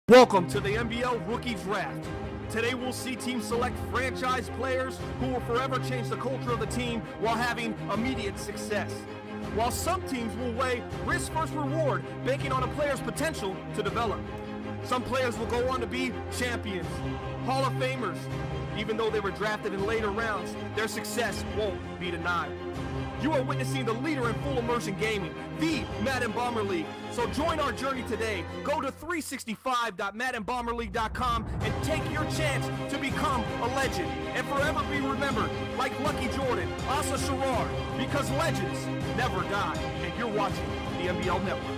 Welcome to the MBL Rookie Draft. Today we'll see teams select franchise players who will forever change the culture of the team while having immediate success. While some teams will weigh risk versus reward, banking on a player's potential to develop. Some players will go on to be champions, Hall of Famers. Even though they were drafted in later rounds, their success won't be denied. You are witnessing the leader in full immersion gaming, the Madden Bomber League. So join our journey today. Go to 365.maddenbomberleague.com and take your chance to become a legend and forever be remembered like Lucky Jordan, Asa Sherrard, because legends never die. And you're watching the MBL Network.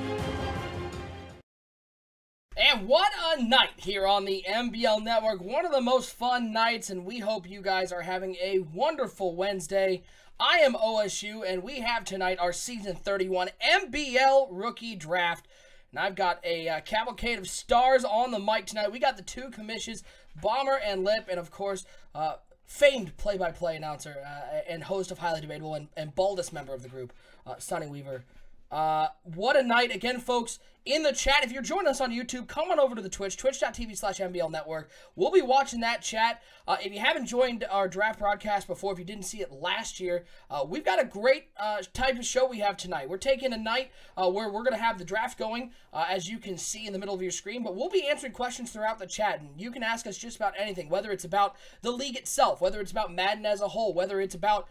And what a night here on the MBL Network. One of the most fun nights, and we hope you guys are having a wonderful Wednesday. I am OSU, and we have tonight our Season 31 MBL Rookie Draft. And I've got a cavalcade of stars on the mic tonight. We got the two commissions, Bomber and Lip, and of course, famed play-by-play announcer and host of Highly Debatable and baldest member of the group, Sonny Weaver. What a night. Again, folks, in the chat, if you're joining us on YouTube, come on over to the Twitch, twitch.tv/MBL Network. We'll be watching that chat. If you haven't joined our draft broadcast before, if you didn't see it last year, we've got a great type of show we have tonight. We're taking a night where we're going to have the draft going, as you can see in the middle of your screen, but we'll be answering questions throughout the chat, and you can ask us just about anything, whether it's about the league itself, whether it's about Madden as a whole, whether it's about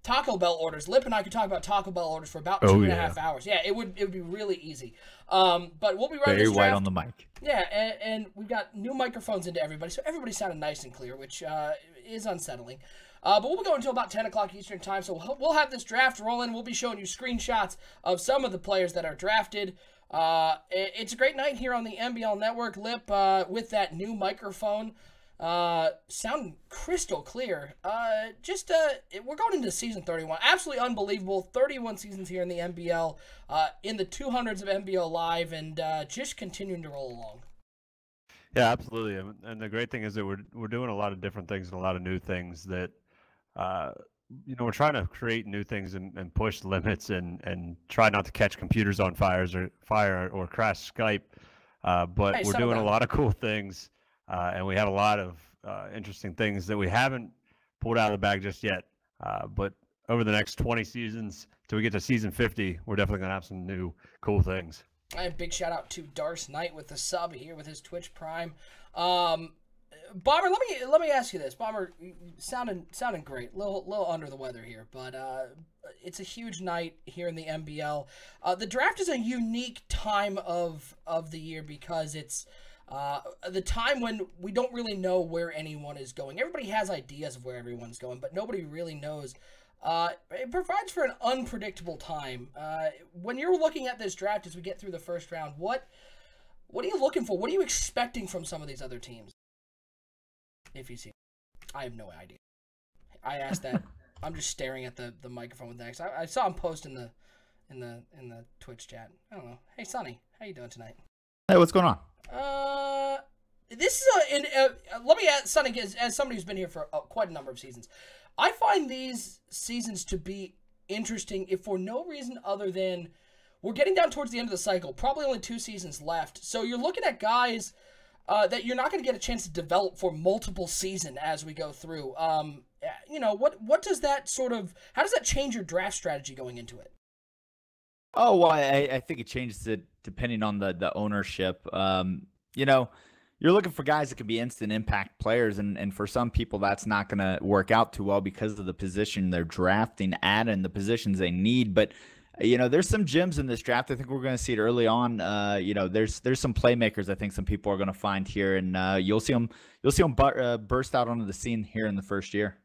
Taco Bell orders. Lip and I could talk about Taco Bell orders for about 2.5 hours. Yeah, it would be really easy. But we'll be running very white on the mic. Yeah, and we've got new microphones into everybody, so everybody sounded nice and clear, which is unsettling. But we'll be going until about 10 o'clock Eastern time, so we'll have this draft rolling. We'll be showing you screenshots of some of the players that are drafted. It's a great night here on the MBL Network. Lip, with that new microphone, sounding crystal clear. We're going into season 31. Absolutely unbelievable. 31 seasons here in the MBL, in the 200s of MBL live, and just continuing to roll along. Yeah, absolutely. And the great thing is that we're doing a lot of different things and a lot of new things that, we're trying to create new things and push limits and try not to catch computers on fire or crash Skype. But we're doing a lot of cool things. And we have a lot of interesting things that we haven't pulled out of the bag just yet. But over the next 20 seasons, till we get to season 50, we're definitely going to have some new cool things. A big shout out to Darce Knight with the sub here with his Twitch Prime. Bomber, let me ask you this. Bomber, sounding great. Little under the weather here, but it's a huge night here in the MBL. The draft is a unique time of the year because it's the time when we don't really know where anyone is going. Everybody has ideas of where everyone's going, but nobody really knows. It provides for an unpredictable time. When you're looking at this draft as we get through the first round, what are you looking for? What are you expecting from some of these other teams? If you see, I have no idea. I asked that. I'm just staring at the microphone with Dex. I saw him post in the Twitch chat. I don't know. Hey Sonny, how you doing tonight? Hey, what's going on? This is let me ask Sonny, as somebody who's been here for quite a number of seasons, I find these seasons to be interesting if for no reason other than we're getting down towards the end of the cycle, probably only 2 seasons left. So you're looking at guys that you're not going to get a chance to develop for multiple seasons as we go through. What does that how does that change your draft strategy going into it? Oh, well, I think it changes it depending on the ownership. You're looking for guys that can be instant impact players, and for some people that's not going to work out too well because of the position they're drafting at and the positions they need. But there's some gems in this draft. I think we're going to see it early on. There's some playmakers I think some people are going to find here, and you'll see them burst out onto the scene here in the first year.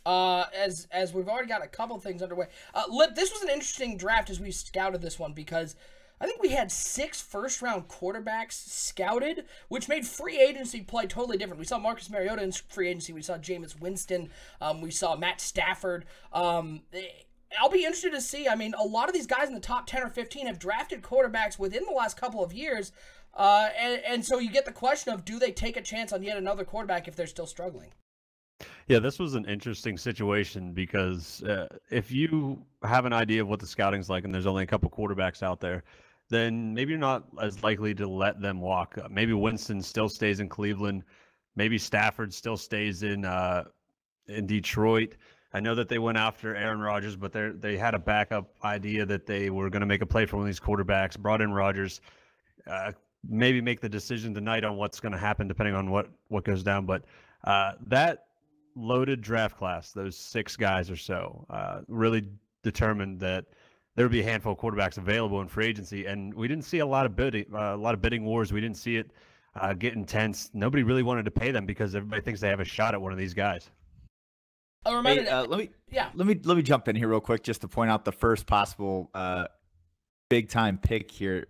As we've already got a couple things underway. Lip, this was an interesting draft as we scouted this one because I think we had 6 first-round quarterbacks scouted, which made free agency play totally different. We saw Marcus Mariota in free agency. We saw Jameis Winston. We saw Matt Stafford. I'll be interested to see. I mean, a lot of these guys in the top 10 or 15 have drafted quarterbacks within the last couple of years. And so you get the question of, do they take a chance on yet another quarterback if they're still struggling? Yeah, this was an interesting situation because if you have an idea of what the scouting's like and there's only a couple quarterbacks out there, then maybe you're not as likely to let them walk. Maybe Winston still stays in Cleveland. Maybe Stafford still stays in Detroit. I know that they went after Aaron Rodgers, but they had a backup idea that they were going to make a play for one of these quarterbacks, brought in Rodgers, maybe make the decision tonight on what's going to happen depending on what goes down. But that loaded draft class, those 6 guys or so, really determined that there would be a handful of quarterbacks available in free agency, and we didn't see a lot of bidding wars. We didn't see it get intense. Nobody really wanted to pay them because everybody thinks they have a shot at one of these guys. Let me jump in here real quick just to point out the first possible big time pick here.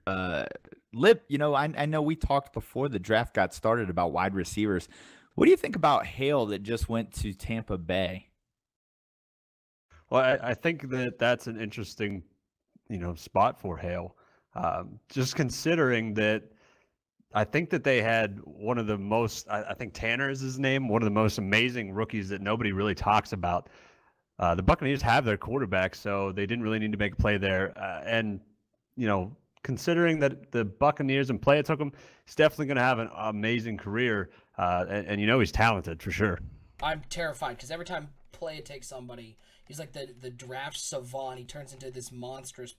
Lip, I know we talked before the draft got started about wide receivers. What do you think about Hale that just went to Tampa Bay? Well, I think that's an interesting, spot for Hale. Just considering that, I think that they had one of the most, I think Tanner is his name, one of the most amazing rookies that nobody really talks about. The Buccaneers have their quarterback, so they didn't really need to make a play there. And, considering that the Buccaneers and play it took him, he's definitely going to have an amazing career. And he's talented for sure. I'm terrified because every time play takes somebody, he's like the draft savant. He turns into this monstrous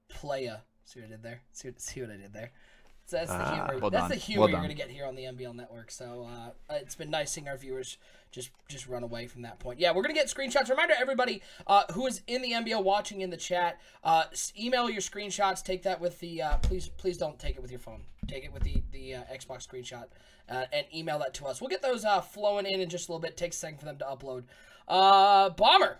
playa. See what I did there? See what I did there? So that's the humor. That's the humor you're going to get here on the MBL network. So it's been nice seeing our viewers just run away from that point. Yeah, we're going to get screenshots. Reminder, everybody who is in the MBL watching in the chat, email your screenshots. Take that with the please don't take it with your phone. Take it with the Xbox screenshot and email that to us. We'll get those flowing in just a little bit. Takes a second for them to upload. Bomber.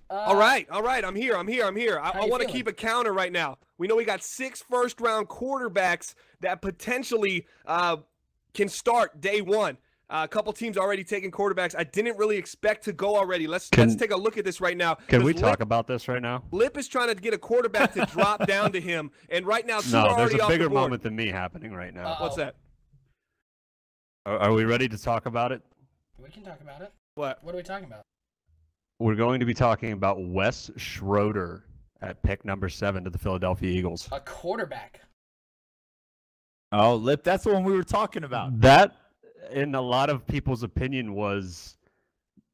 All right. I'm here. I want to keep a counter right now. We know we got 6 first-round quarterbacks that potentially can start day one. A couple teams already taking quarterbacks. I didn't really expect to go already. Let's take a look at this right now. Can we talk about this right now? Lip is trying to get a quarterback to drop down to him, and right now, there's a bigger moment than me happening right now. What's that? Are we ready to talk about it? We can talk about it. What are we talking about? We're going to be talking about Wes Schroeder at pick number 7 to the Philadelphia Eagles. A quarterback. Oh, Lip, that's the one we were talking about. That, in a lot of people's opinion, was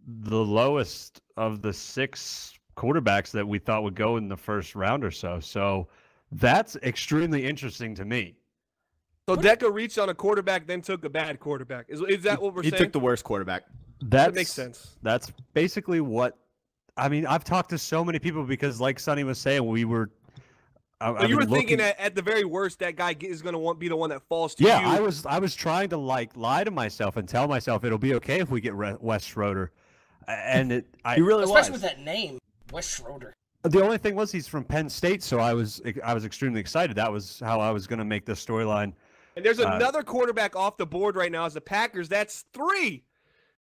the lowest of the 6 quarterbacks that we thought would go in the first round or so. So that's extremely interesting to me. So Deca reached on a quarterback, then took a bad quarterback. Is that what we're saying? He took the worst quarterback. That makes sense. That's basically what – I mean, I've talked to so many people because, like Sonny was saying, we were you were thinking at the very worst that guy is going to be the one that falls to you. Yeah, I was trying to, lie to myself and tell myself it'll be okay if we get Wes Schroeder. And he really especially with that name, Wes Schroeder. The only thing was he's from Penn State, so I was extremely excited. That was how I was going to make this storyline. And there's another quarterback off the board right now as the Packers. That's 3.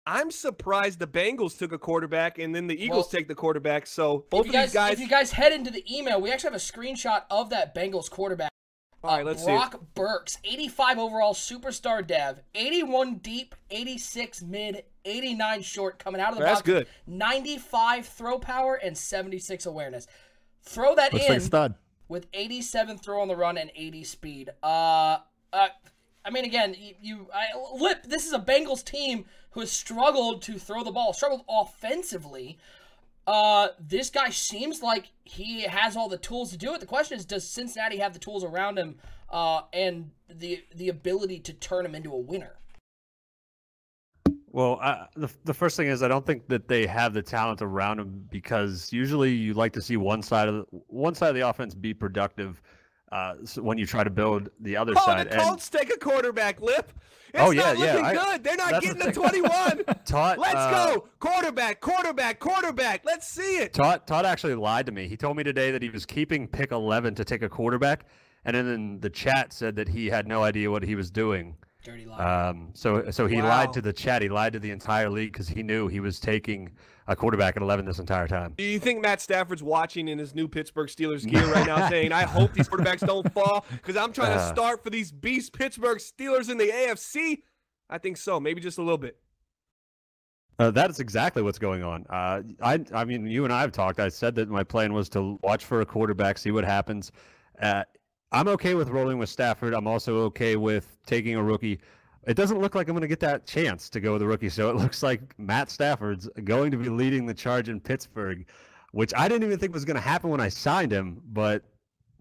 I'm surprised the Bengals took a quarterback and then the Eagles take the quarterback. So both of these guys. If you guys head into the email, we actually have a screenshot of that Bengals quarterback. All right, let's see. Brock Burks, 85 overall superstar dev, 81 deep, 86 mid, 89 short, coming out of the box. That's good. 95 throw power and 76 awareness. Throw that Looks in like a stud. with 87 throw on the run and 80 speed. I mean, again, Lip, this is a Bengals team who has struggled to throw the ball, struggled offensively. This guy seems like he has all the tools to do it. The question is, does Cincinnati have the tools around him and the ability to turn him into a winner? Well, the first thing is I don't think that they have the talent around him because usually you like to see one side of the offense be productive. So when you try to build the other side. The Colts take a quarterback, Lip. It's not looking good. They're not getting the 21. Let's go. Quarterback. Let's see it. Todd actually lied to me. He told me today that he was keeping pick 11 to take a quarterback, and then in the chat said that he had no idea what he was doing. Dirty lie. So he lied to the chat. He lied to the entire league because he knew he was taking a quarterback at 11 this entire time. Do you think Matt Stafford's watching in his new Pittsburgh Steelers gear right now saying, I hope these quarterbacks don't fall because I'm trying to start for these beast Pittsburgh Steelers in the AFC? I think so. Maybe just a little bit. That is exactly what's going on. I mean, you and I have talked. I said that my plan was to watch for a quarterback, see what happens. I'm okay with rolling with Stafford. I'm also okay with taking a rookie. It doesn't look like I'm going to get that chance to go with a rookie, so it looks like Matt Stafford's going to be leading the charge in Pittsburgh, which I didn't even think was going to happen when I signed him, but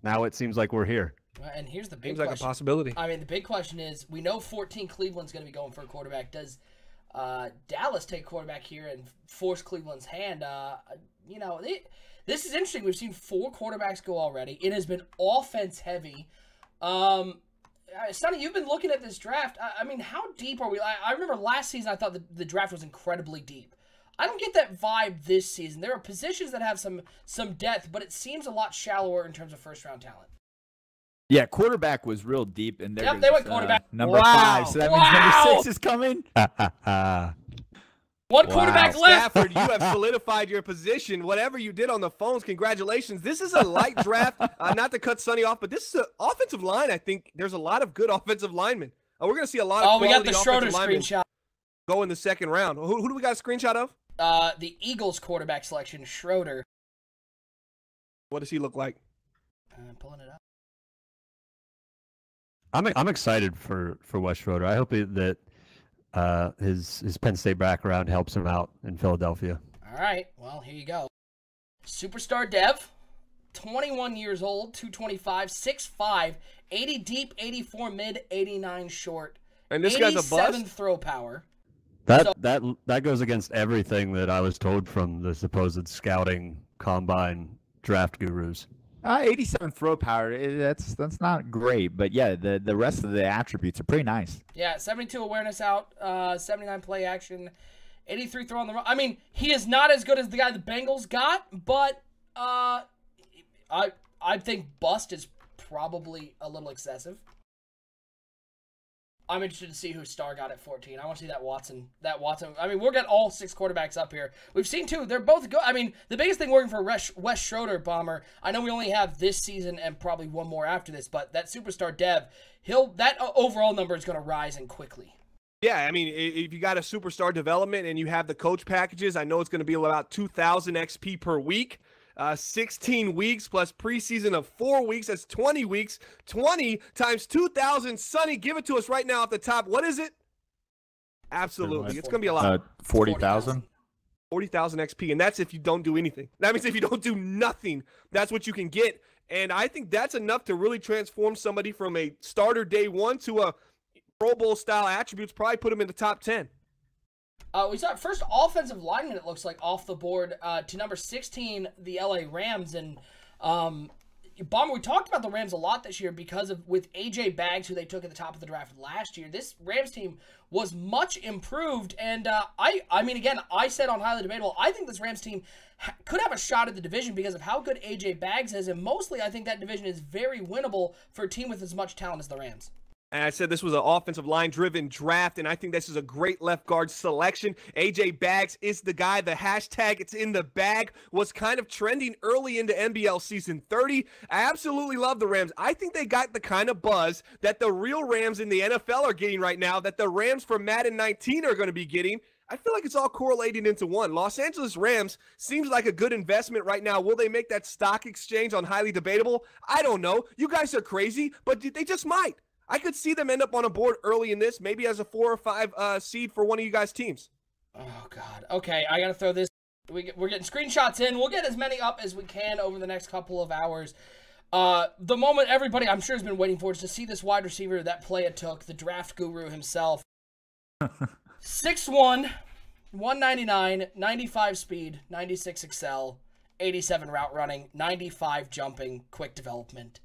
now it seems like we're here. And here's the big question. Seems like a possibility. I mean, the big question is, we know 14 Cleveland's going to be going for a quarterback. Does Dallas take quarterback here and force Cleveland's hand? You know, this is interesting. We've seen 4 quarterbacks go already. It has been offense heavy. Sonny, you've been looking at this draft. I mean, how deep are we? I remember last season I thought the draft was incredibly deep. I don't get that vibe this season. There are positions that have some depth, but it seems a lot shallower in terms of first-round talent. Yeah, quarterback was real deep. And yep, they went quarterback. Number 5, so that means number 6 is coming. One quarterback left. Stafford, you have solidified your position. Whatever you did on the phones, congratulations. This is a light draft. Not to cut Sonny off, but this is an offensive line. I think there's a lot of good offensive linemen. We're going to see a lot of we got the Schroeder screenshot. Go in the second round. Who do we got a screenshot of? The Eagles quarterback selection, Schroeder. What does he look like? I'm pulling it up. I'm excited for Wes Schroeder. I hope that his Penn State background helps him out in Philadelphia. All right. Well, here you go. Superstar Dev, 21 years old, 225, 6'5", 80 deep, 84 mid, 89 short. And this guy's a bust? 87 throw power. That goes against everything that I was told from the supposed scouting combine draft gurus. 87 throw power, that's not great, but yeah, the rest of the attributes are pretty nice. Yeah, 72 awareness out, 79 play action, 83 throw on the run. I mean, he is not as good as the guy the Bengals got, but I think bust is probably a little excessive. I'm interested to see who Star got at 14. I want to see that Watson. I mean, we'll get all 6 quarterbacks up here. We've seen 2. They're both good. I mean, the biggest thing working for Wes Schroeder, Bomber, I know we only have this season and probably one more after this, but that superstar Dev, that overall number is going to rise and quickly. Yeah, I mean, if you got a superstar development and you have the coach packages, I know it's going to be about 2,000 XP per week. 16 weeks plus preseason of 4 weeks. That's 20 weeks. 20 times 2,000. Sonny, give it to us right now off the top. What is it? Absolutely. It's going to be a lot. 40,000. 40,000 XP. And that's if you don't do anything. That means if you don't do nothing, that's what you can get. And I think that's enough to really transform somebody from a starter day 1 to a Pro Bowl style attributes. Probably put them in the top 10. We saw first offensive lineman, it looks like, off the board to number 16, the LA Rams. And, Bomber, we talked about the Rams a lot this year because of with A.J. Baggs, who they took at the top of the draft last year. This Rams team was much improved. And, I mean, again, I said on Highly Debatable, I think this Rams team could have a shot at the division because of how good A.J. Baggs is. And mostly, I think that division is very winnable for a team with as much talent as the Rams. And I said this was an offensive line-driven draft, and I think this is a great left guard selection. A.J. Baggs is the guy. The hashtag "it's in the bag" was kind of trending early into MBL Season 30. I absolutely love the Rams. I think they got the kind of buzz that the real Rams in the NFL are getting right now, that the Rams from Madden 19 are going to be getting. I feel like it's all correlating into one. Los Angeles Rams seems like a good investment right now. Will they make that stock exchange on Highly Debatable? I don't know. You guys are crazy, but they just might. I could see them end up on a board early in this, maybe as a 4 or 5 seed for one of you guys' teams. Oh, God. Okay, I got to throw this. We're getting screenshots in. We'll get as many up as we can over the next couple of hours. The moment everybody, I'm sure, has been waiting for is to see this wide receiver that Playa took, the draft guru himself. 6'1", 199, 95 speed, 96 excel, 87 route running, 95 jumping, quick development.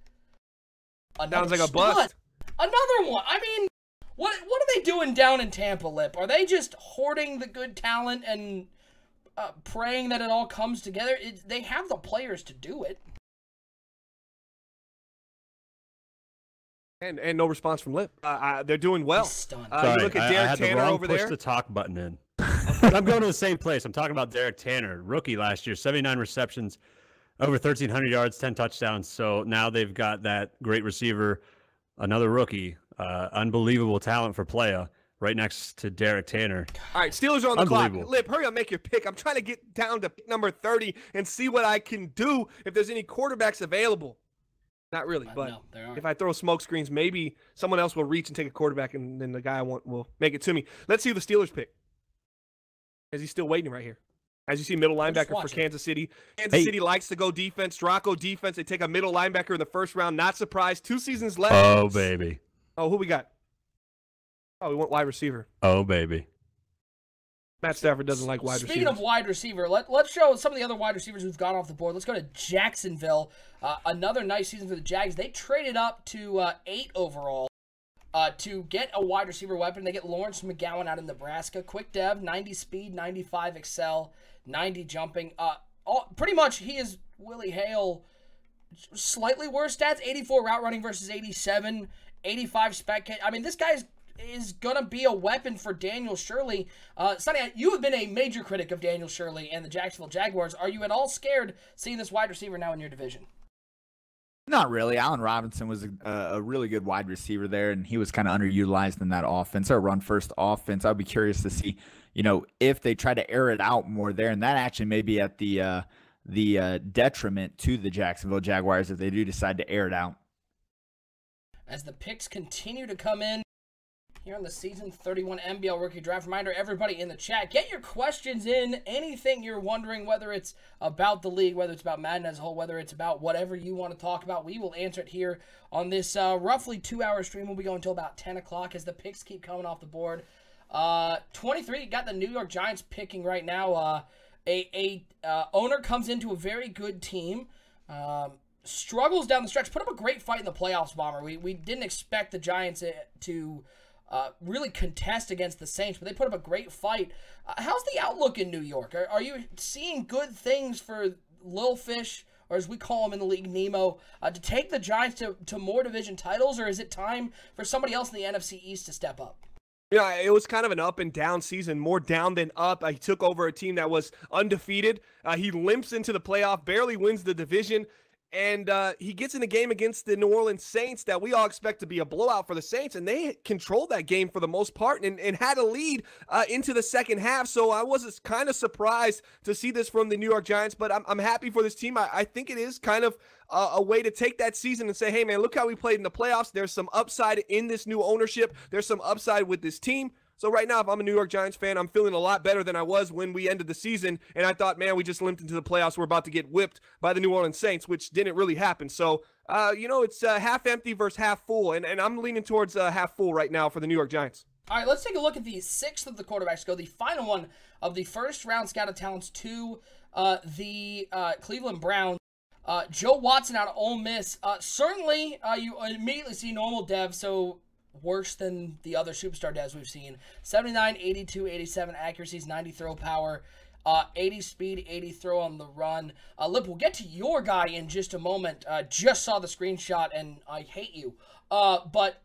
Sounds like a bust. Another one. I mean, what are they doing down in Tampa, Lip? Are they just hoarding the good talent and praying that it all comes together? They have the players to do it. And no response from Lip. They're doing well. Stunned. You look at Derek Tanner over there. I had the talk button in. I'm going to the same place. I'm talking about Derek Tanner, rookie last year, 79 receptions, over 1,300 yards, 10 touchdowns. So now they've got that great receiver, another rookie, unbelievable talent for Playa, right next to Derek Tanner. All right, Steelers are on the clock. Lip, hurry up, make your pick. I'm trying to get down to pick number 30 and see what I can do if there's any quarterbacks available. Not really, but no, there aren't. if I throw smoke screens, maybe someone else will reach and take a quarterback, and then the guy I want will make it to me. Let's see who the Steelers pick. Is he still waiting right here? As you see, middle linebacker for Kansas City. Kansas City likes to go defense. Draco defense. They take a middle linebacker in the first round. Not surprised. 2 seasons left. Oh, baby. Oh, who we got? Oh, we want wide receiver. Oh, baby. Matt Stafford doesn't like wide receivers. Speaking of wide receiver, let's show some of the other wide receivers who've gone off the board. Let's go to Jacksonville. Another nice season for the Jags. They traded up to 8 overall to get a wide receiver weapon. They get Lawrence McGowan out of Nebraska. Quick dev, 90 speed, 95 excel, 90 jumping. Pretty much he is Willie Hale. Slightly worse stats, 84 route running versus 87, 85 spec. I mean, this guy's is going to be a weapon for Daniel Shirley. Sonny, you have been a major critic of Daniel Shirley and the Jacksonville Jaguars. Are you at all scared seeing this wide receiver now in your division? Not really. Allen Robinson was a really good wide receiver there, and he was kind of underutilized in that offense, or run-first offense. I'd be curious to see, if they try to air it out more there, and that actually may be at the detriment to the Jacksonville Jaguars if they do decide to air it out. As the picks continue to come in, here on the Season 31 MBL Rookie Draft. Reminder, everybody in the chat, get your questions in. Anything you're wondering, whether it's about the league, whether it's about Madden as a whole, whether it's about whatever you want to talk about, we will answer it here on this roughly 2-hour stream. We'll be going until about 10 o'clock as the picks keep coming off the board. 23, got the New York Giants picking right now. Owner comes into a very good team. Struggles down the stretch. Put up a great fight in the playoffs, Bomber. We didn't expect the Giants to really contest against the Saints, but they put up a great fight. How's the outlook in New York? Are you seeing good things for Lil Fish, or as we call him in the league, Nemo, to take the Giants to more division titles, or is it time for somebody else in the NFC East to step up? Yeah, it was kind of an up and down season, more down than up. He took over a team that was undefeated. He limps into the playoff, barely wins the division. And he gets in a game against the New Orleans Saints that we all expect to be a blowout for the Saints, and they controlled that game for the most part and had a lead into the second half. So I was kind of surprised to see this from the New York Giants, but I'm happy for this team. I think it is kind of a way to take that season and say, hey, man, look how we played in the playoffs. There's some upside in this new ownership. There's some upside with this team. So right now, if I'm a New York Giants fan, I'm feeling a lot better than I was when we ended the season. And I thought, man, we just limped into the playoffs. We're about to get whipped by the New Orleans Saints, which didn't really happen. So, it's half empty versus half full. And I'm leaning towards half full right now for the New York Giants. All right, let's take a look at the 6th of the quarterbacks. Go the final one of the first round scouted talents to the Cleveland Browns. Joe Watson out of Ole Miss. Certainly, you immediately see normal dev, so worse than the other superstar devs we've seen. 79, 82, 87 accuracies, 90 throw power, 80 speed, 80 throw on the run. Lip, we'll get to your guy in just a moment. Just saw the screenshot, and I hate you. But,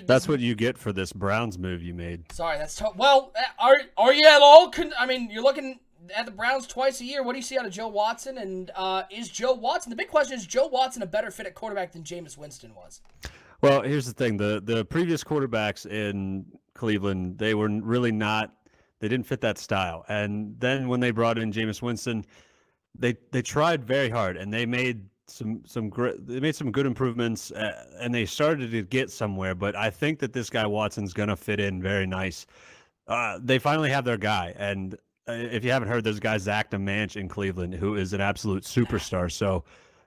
that's what you get for this Browns move you made. Sorry, that's tough. Well, are you at all? You're looking at the Browns twice a year. What do you see out of Joe Watson? And is Joe Watson, the big question is Joe Watson a better fit at quarterback than Jameis Winston was? Well, here's the thing. The previous quarterbacks in Cleveland, they were really not – they didn't fit that style. And then when they brought in Jameis Winston, they tried very hard, and they made some good improvements, and they started to get somewhere. But I think that this guy Watson's going to fit in very nice. They finally have their guy. And if you haven't heard, there's a guy, Zach DeManch in Cleveland, who is an absolute superstar. So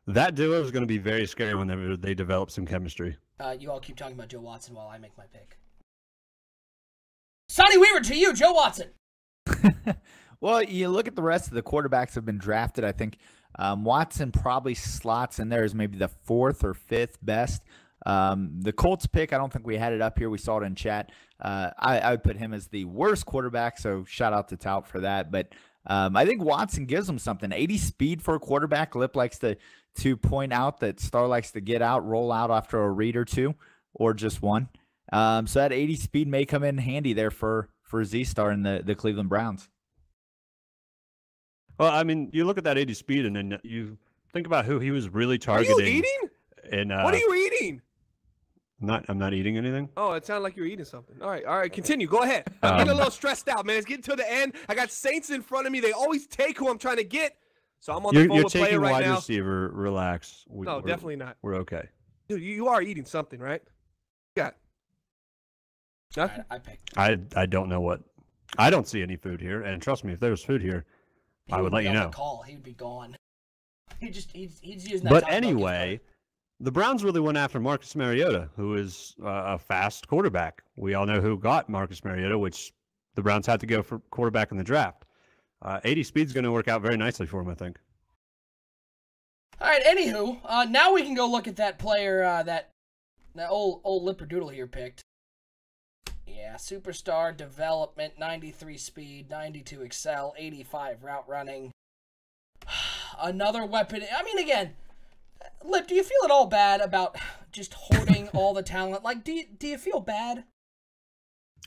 that duo is going to be very scary whenever they develop some chemistry. You all keep talking about Joe Watson while I make my pick. Sonny Weaver, to you, Joe Watson. Well, you look at the rest of the quarterbacks that have been drafted. I think Watson probably slots in there as maybe the 4th or 5th best. The Colts pick, I don't think we had it up here. We saw it in chat. I would put him as the worst quarterback, so shout out to Tout for that. But I think Watson gives him something. 80 speed for a quarterback. Lip likes to point out that Star likes to get out, roll out after a read or two, or just one. So that 80 speed may come in handy there for Z-Star and the Cleveland Browns. Well, I mean, you look at that 80 speed, and then you think about who he was really targeting. Are you eating? And, what are you eating? I'm not eating anything. Oh, it sounded like you were eating something. All right, continue. Go ahead. I'm getting a little stressed out, man. It's getting to the end. I got Saints in front of me. They always take who I'm trying to get. So I'm on the phone You're with player taking right wide now. receiver. Relax. No, definitely not. We're okay. Dude, you are eating something, right? Yeah. Nothing? I picked. I don't know what. I don't see any food here, and trust me, if there was food here, I would let you know. Call. He would be gone. He's using that. But anyway, the Browns really went after Marcus Mariota, who is a fast quarterback. We all know who got Marcus Mariota, which the Browns had to go for quarterback in the draft. 80 speed is going to work out very nicely for him, I think. All right. Anywho, now we can go look at that player that old Lipperdoodle here picked. Yeah, superstar development, 93 speed, 92 excel, 85 route running. Another weapon. I mean, again, Lip, do you feel at all bad about just hoarding all the talent? Like, do you feel bad?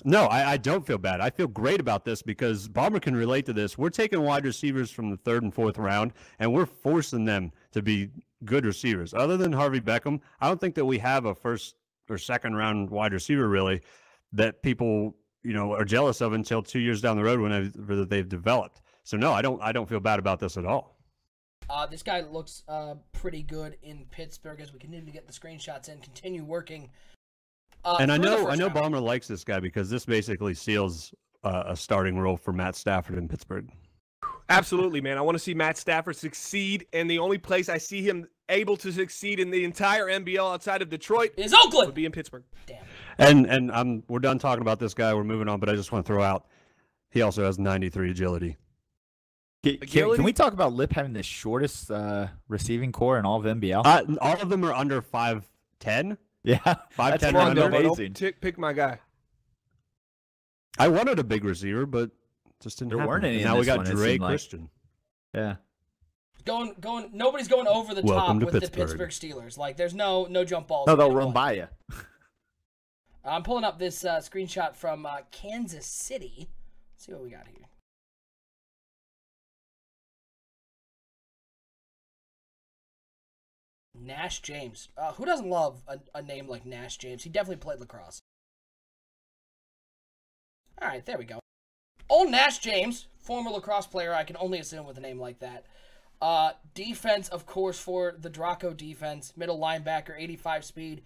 No, I don't feel bad. I feel great about this because Bomber can relate to this. We're taking wide receivers from the 3rd and 4th round, and we're forcing them to be good receivers. Other than Harvey Beckham, I don't think that we have a 1st or 2nd round wide receiver, really, that people, are jealous of until 2 years down the road when they've developed. So no, I don't feel bad about this at all. This guy looks pretty good in Pittsburgh as we continue to get the screenshots in, continue working. And I know round. Bomber likes this guy because this basically seals a starting role for Matt Stafford in Pittsburgh. Absolutely, man. I want to see Matt Stafford succeed, and the only place I see him able to succeed in the entire MBL outside of Detroit is Oakland. Would be in Pittsburgh. Damn. And we're done talking about this guy. We're moving on, but I just want to throw out he also has 93 agility. Can we talk about Lip having the shortest receiving core in all of MBL? All of them are under 5'10". Yeah, 5'10" or Fun, under. though, pick my guy. I wanted a big receiver, but just didn't There happen. weren't any And in now we this got one, it Dre seemed like. Christian. Yeah. Nobody's going over the Welcome top to with the Pittsburgh. Pittsburgh Steelers. Like, there's no jump balls. No, they'll run by you. I'm pulling up this screenshot from Kansas City. Let's see what we got here. Nash James. Who doesn't love a name like Nash James? He definitely played lacrosse. All right, there we go. Old Nash James, former lacrosse player, I can only assume with a name like that. Defense, of course, for the Draco defense. Middle linebacker, 85 speed,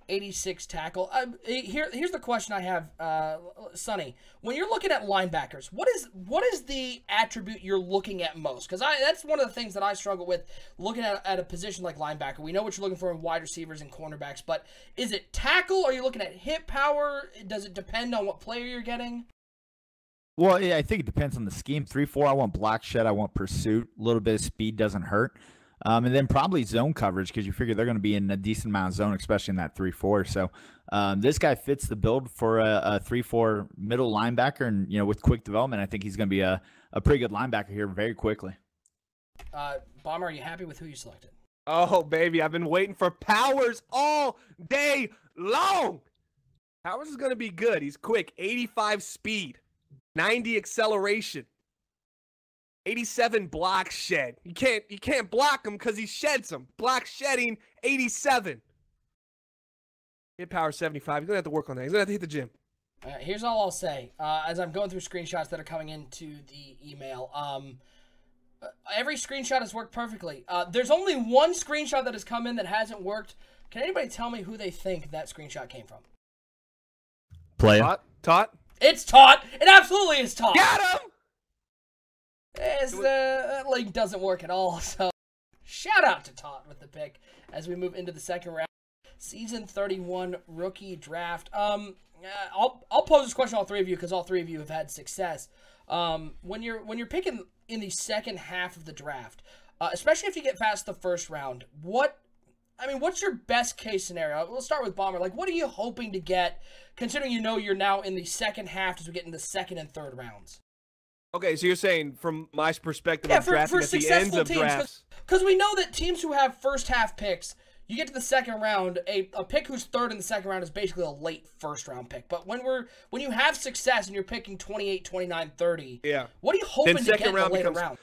86 tackle. Here's the question I have, Sonny. When you're looking at linebackers, what is the attribute you're looking at most? Because that's one of the things that I struggle with looking at a position like linebacker. We know what you're looking for in wide receivers and cornerbacks, but is it tackle? Are you looking at hip power? Does it depend on what player you're getting? Well, yeah, I think it depends on the scheme. 3-4, I want block shed, I want pursuit. A little bit of speed doesn't hurt. And then probably zone coverage because you figure they're going to be in a decent amount of zone, especially in that 3-4. So this guy fits the build for a 3-4 middle linebacker. And, with quick development, I think he's going to be a pretty good linebacker here very quickly. Bomber, are you happy with who you selected? Oh, baby, I've been waiting for Powers all day long. Powers is going to be good. He's quick, 85 speed, 90 acceleration, 87 block shed. You can't block him because he sheds them. Block shedding, 87. Hit power 75. He's going to have to work on that. He's going to have to hit the gym. Here's all I'll say. As I'm going through screenshots that are coming into the email, every screenshot has worked perfectly. There's only one screenshot that has come in that hasn't worked. Can anybody tell me who they think that screenshot came from? Play. Tot? It's Tot. It absolutely is Tot. Got him! That link doesn't work at all, so shout out to Tot with the pick as we move into the second round. Season 31 rookie draft. I'll pose this question to all three of you because all three of you have had success. When you're picking in the second half of the draft, especially if you get past the first round, what's your best case scenario? Let's start with Bomber. Like, what are you hoping to get, considering you're now in the second half as we get into the second and third rounds? Okay, so you're saying from my perspective of drafting at the ends of drafts. Because we know that teams who have first half picks, you get to the second round, a pick who's third in the second round is basically a late first round pick. But when you have success and you're picking 28, 29, 30, yeah, what are you hoping to get in the later becomes, round?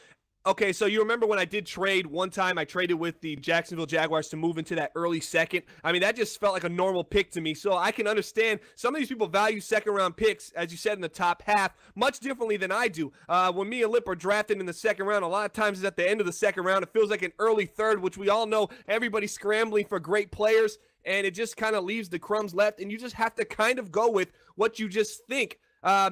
Okay, so you remember when I did trade one time, I traded with the Jacksonville Jaguars to move into that early second. I mean, that just felt like a normal pick to me. So I can understand some of these people value second-round picks, as you said, in the top half, much differently than I do. When me and Lip are drafted in the second round, a lot of times it's at the end of the second round. It feels like an early third, which we all know everybody's scrambling for great players, and it just kind of leaves the crumbs left, and you just have to kind of go with what you just think.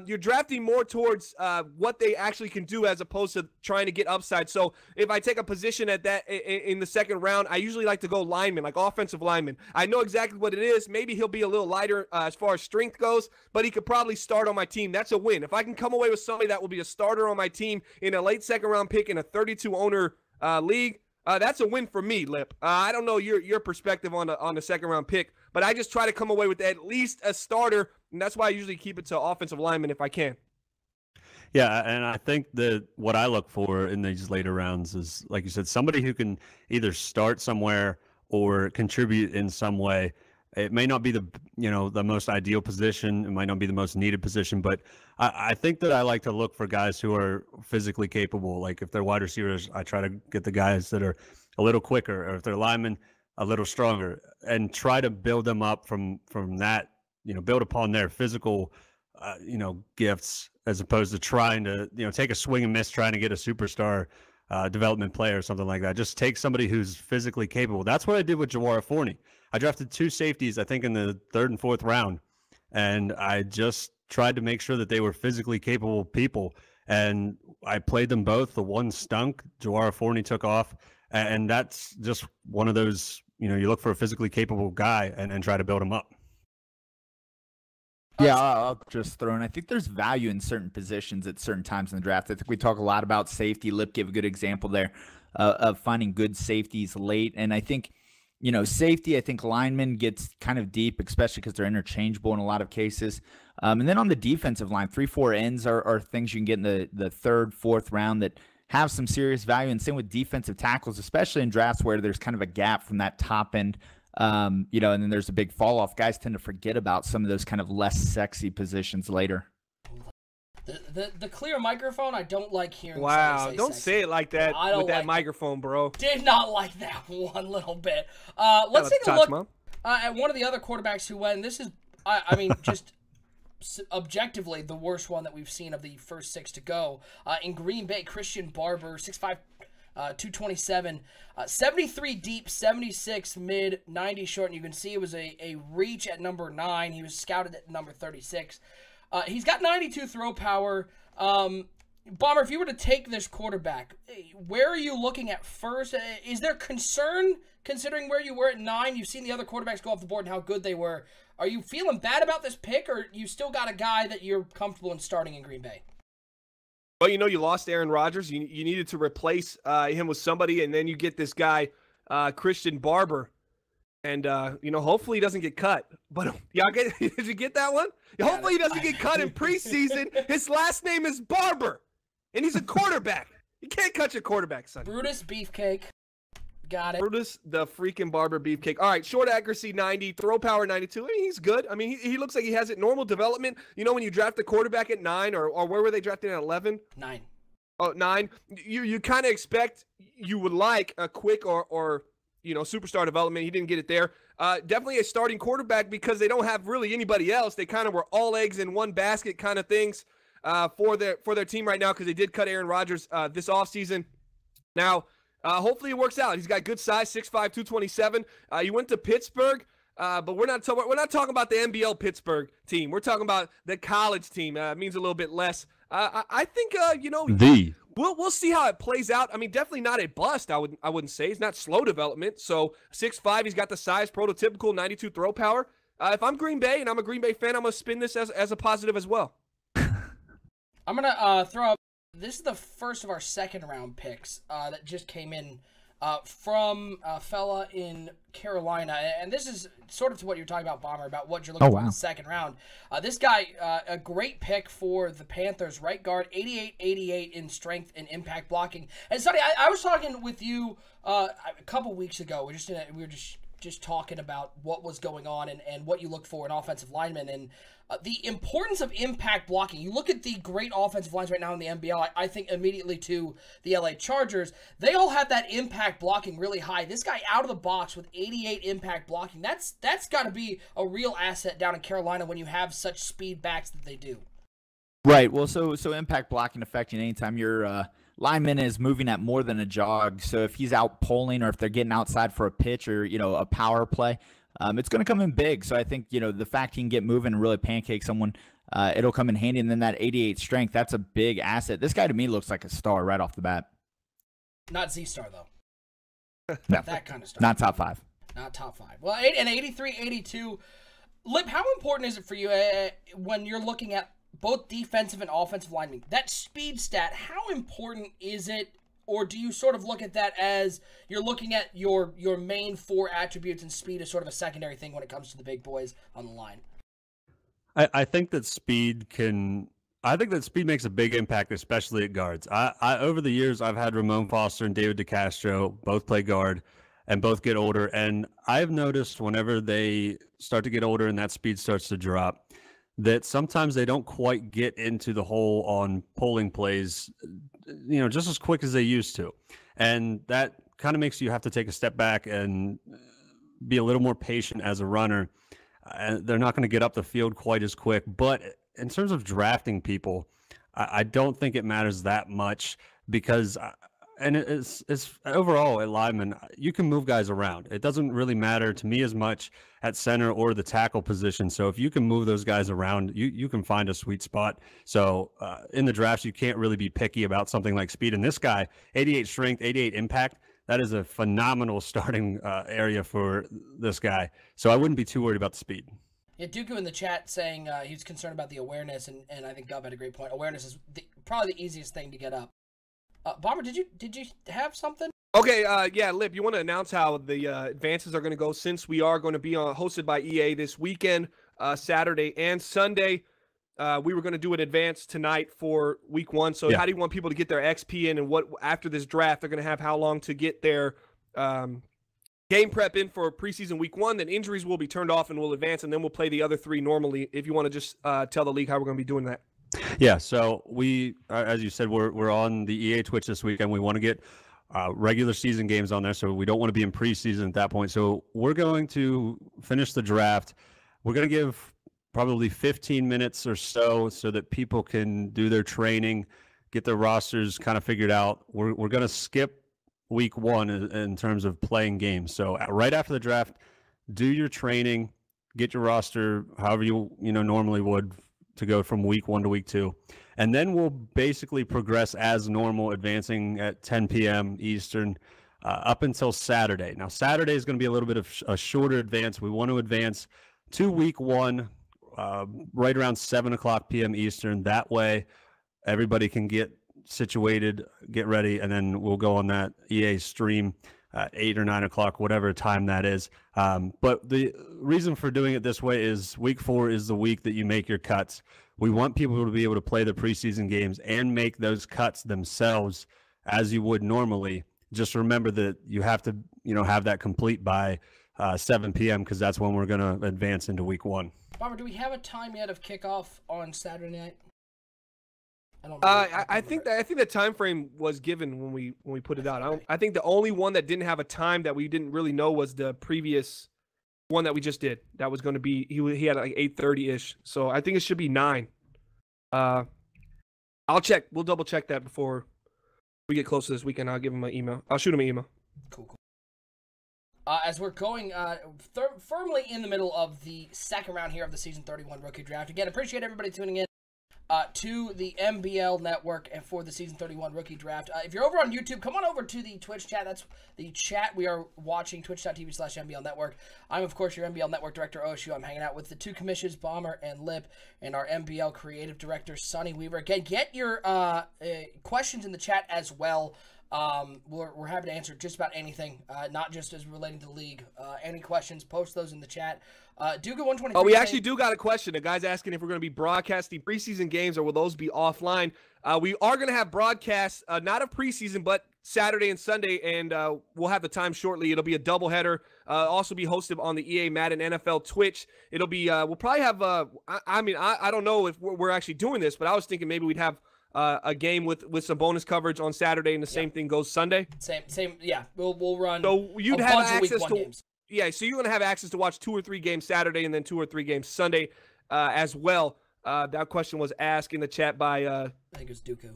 You're drafting more towards what they actually can do as opposed to trying to get upside. So if I take a position at that in the second round, I usually like to go lineman, like offensive lineman. I know exactly what it is. Maybe he'll be a little lighter as far as strength goes, but he could probably start on my team. That's a win. If I can come away with somebody that will be a starter on my team in a late second round pick in a 32-owner league, that's a win for me, Lip. I don't know your perspective on the second round pick, but I just try to come away with at least a starter, and that's why I usually keep it to offensive lineman if I can. Yeah, and I think that what I look for in these later rounds is, like you said, somebody who can either start somewhere or contribute in some way. It may not be the most ideal position. It might not be the most needed position, but I think that I like to look for guys who are physically capable. Like if they're wide receivers, I try to get the guys that are a little quicker, or if they're linemen, a little stronger, and try to build them up from that, build upon their physical, gifts, as opposed to trying to, take a swing and miss, trying to get a superstar development player or something like that. Just take somebody who's physically capable. That's what I did with Jawara Forney. I drafted 2 safeties, I think, in the 3rd and 4th round, and I just tried to make sure that they were physically capable people, and I played them both. The one stunk. Jawara Forney took off, and that's just one of those, you look for a physically capable guy and try to build him up. Yeah, I'll just throw in. I think there's value in certain positions at certain times in the draft. I think we talk a lot about safety. Lip gave a good example there of finding good safeties late, and I think safety, I think lineman gets kind of deep, especially because they're interchangeable in a lot of cases. And then on the defensive line, 3-4 ends are things you can get in the 3rd, 4th round that have some serious value. And same with defensive tackles, especially in drafts where there's kind of a gap from that top end, and then there's a big fall off. Guys tend to forget about some of those kind of less sexy positions later. The clear microphone, I don't like hearing. Wow, don't say it like that with that microphone, bro. Did not like that one little bit. Let's take a look at one of the other quarterbacks who went. And this is, I mean, just objectively the worst one that we've seen of the first 6 to go. In Green Bay, Christian Barber, 6'5", 227, 73 deep, 76 mid, 90 short. And you can see it was a reach at number 9. He was scouted at number 36. He's got 92 throw power. Bomber, if you were to take this quarterback, where are you looking at first? Is there concern considering where you were at 9? You've seen the other quarterbacks go off the board and how good they were. Are you feeling bad about this pick, or you still got a guy that you're comfortable in starting in Green Bay? Well, you lost Aaron Rodgers. You needed to replace him with somebody, and then you get this guy, Christian Barber. And, hopefully he doesn't get cut. But did you get that one? Hopefully he doesn't get cut in preseason. His last name is Barber, and he's a quarterback. You can't cut your quarterback, son. Brutus Beefcake. Got it. Brutus the freaking Barber Beefcake. All right, short accuracy 90, throw power 92. I mean, he's good. I mean, he looks like he has it. Normal development. When you draft a quarterback at 9, or where were they drafted at 11? 9. Oh, 9. You kind of expect you would like a quick or superstar development. He didn't get it there. Definitely a starting quarterback because they don't have really anybody else. They kind of were all eggs in one basket kind of things for their team right now because they did cut Aaron Rodgers this offseason. Now, hopefully it works out. He's got good size, 6'5", 227. He went to Pittsburgh, but we're not talking about the MBL Pittsburgh team. We're talking about the college team. It means a little bit less. I think We'll see how it plays out. I mean, definitely not a bust. I wouldn't say. He's not slow development. So 6'5", he's got the size, prototypical, 92 throw power. If I'm Green Bay and I'm a Green Bay fan, I'm gonna spin this as a positive as well. I'm gonna throw up. This is the first of our second round picks that just came in from a fella in Carolina, and this is sort of to what you're talking about, Bomber, about what you're looking for in the second round. This guy, a great pick for the Panthers, right guard, 88 in strength and impact blocking. And Sonny, I was talking with you a couple weeks ago. We were just just talking about what was going on and what you look for in offensive linemen and the importance of impact blocking. You look at the great offensive lines right now in the MBL, I think immediately to the LA Chargers. They all have that impact blocking really high. This guy out of the box with 88 impact blocking, that's got to be a real asset down in Carolina when you have such speed backs that they do. Right. Well, so impact blocking affecting anytime your lineman is moving at more than a jog. So if he's out pulling or if they're getting outside for a pitch or, a power play, it's going to come in big. So I think, the fact he can get moving and really pancake someone, it'll come in handy. And then that 88 strength, that's a big asset. This guy to me looks like a star right off the bat. Not Z-star, though. No. That kind of star. Not top 5. Not top 5. Well, and 83, 82. Lip, how important is it for you when you're looking at both defensive and offensive linemen? That speed stat, how important is it? Or do you sort of look at that as you're looking at your main 4 attributes and speed is sort of a secondary thing when it comes to the big boys on the line? I think that speed makes a big impact, especially at guards. I over the years, I've had Ramon Foster and David DeCastro both play guard and both get older. And I've noticed whenever they start to get older and that speed starts to drop, that sometimes they don't quite get into the hole on pulling plays, just as quick as they used to. And that kind of makes you have to take a step back and be a little more patient as a runner. And they're not going to get up the field quite as quick. But in terms of drafting people, I don't think it matters that much because and it's overall at lineman, you can move guys around. It doesn't really matter to me as much at center or the tackle position. So if you can move those guys around, you can find a sweet spot. So in the drafts, you can't really be picky about something like speed. And this guy, 88 strength, 88 impact, that is a phenomenal starting area for this guy. So I wouldn't be too worried about the speed. Yeah, Dooku in the chat saying he's concerned about the awareness, and I think Gov had a great point. Awareness is probably the easiest thing to get up. Bomber, did you have something? Okay, yeah, Lip, you want to announce how the advances are going to go since we are going to be hosted by EA this weekend, Saturday and Sunday. We were going to do an advance tonight for week 1. So how do you want people to get their XP in, and what after this draft they're going to have how long to get their game prep in for preseason week 1? Then injuries will be turned off and we'll advance, and then we'll play the other 3 normally. If you want to just tell the league how we're going to be doing that. Yeah, so we, as you said, we're on the EA Twitch this weekend. We want to get regular season games on there, so we don't want to be in preseason at that point. So we're going to finish the draft. We're going to give probably 15 minutes or so that people can do their training, get their rosters kind of figured out. We're going to skip week 1 in terms of playing games. So right after the draft, do your training, get your roster however you normally would, to go from week 1 to week 2. And then we'll basically progress as normal, advancing at 10 p.m. Eastern up until Saturday. Now, Saturday is going to be a little bit of a shorter advance. We want to advance to week 1 right around 7 o'clock p.m. Eastern. That way, everybody can get situated, get ready, and then we'll go on that EA stream 8 or 9 o'clock, whatever time that is. But the reason for doing it this way is week 4 is the week that you make your cuts. We want people to be able to play the preseason games and make those cuts themselves as you would normally. Just remember that you have to, have that complete by 7 p.m. because that's when we're going to advance into week 1. Barbara, do we have a time yet of kickoff on Saturday night? I think the time frame was given when we put it out. I think the only one that didn't have a time that we didn't really know was the previous one that we just did. That was going to be he had like 8:30-ish. So I think it should be 9. I'll check. We'll double check that before we get close to this weekend. I'll give him an email. I'll shoot him an email. Cool. As we're going firmly in the middle of the second round here of the Season 31 Rookie Draft. Again, appreciate everybody tuning in to the MBL Network and for the Season 31 Rookie Draft. If you're over on YouTube, come on over to the Twitch chat. That's the chat we are watching, twitch.tv/MBL Network. I'm, of course, your MBL Network Director, OSU. I'm hanging out with the 2 commissions, Bomber and Lip, and our MBL Creative Director, Sonny Weaver. Again, get your questions in the chat as well. We're happy to answer just about anything, not just as relating to the league. Any questions, post those in the chat. Duga 123. Oh, we actually do got a question. A guy's asking if we're going to be broadcasting preseason games or will those be offline. We are going to have broadcasts, not of preseason, but Saturday and Sunday, and we'll have the time shortly. It'll be a doubleheader. Also be hosted on the EA Madden NFL Twitch. It'll be we'll probably have I don't know if we're actually doing this, but I was thinking maybe we'd have a game with some bonus coverage on Saturday, and the same thing goes Sunday. Same. Yeah, we'll run. So you'd a have bunch access of week to games. Yeah, so you're gonna have access to watch 2 or 3 games Saturday, and then 2 or 3 games Sunday as well. That question was asked in the chat by I think it was Dooku.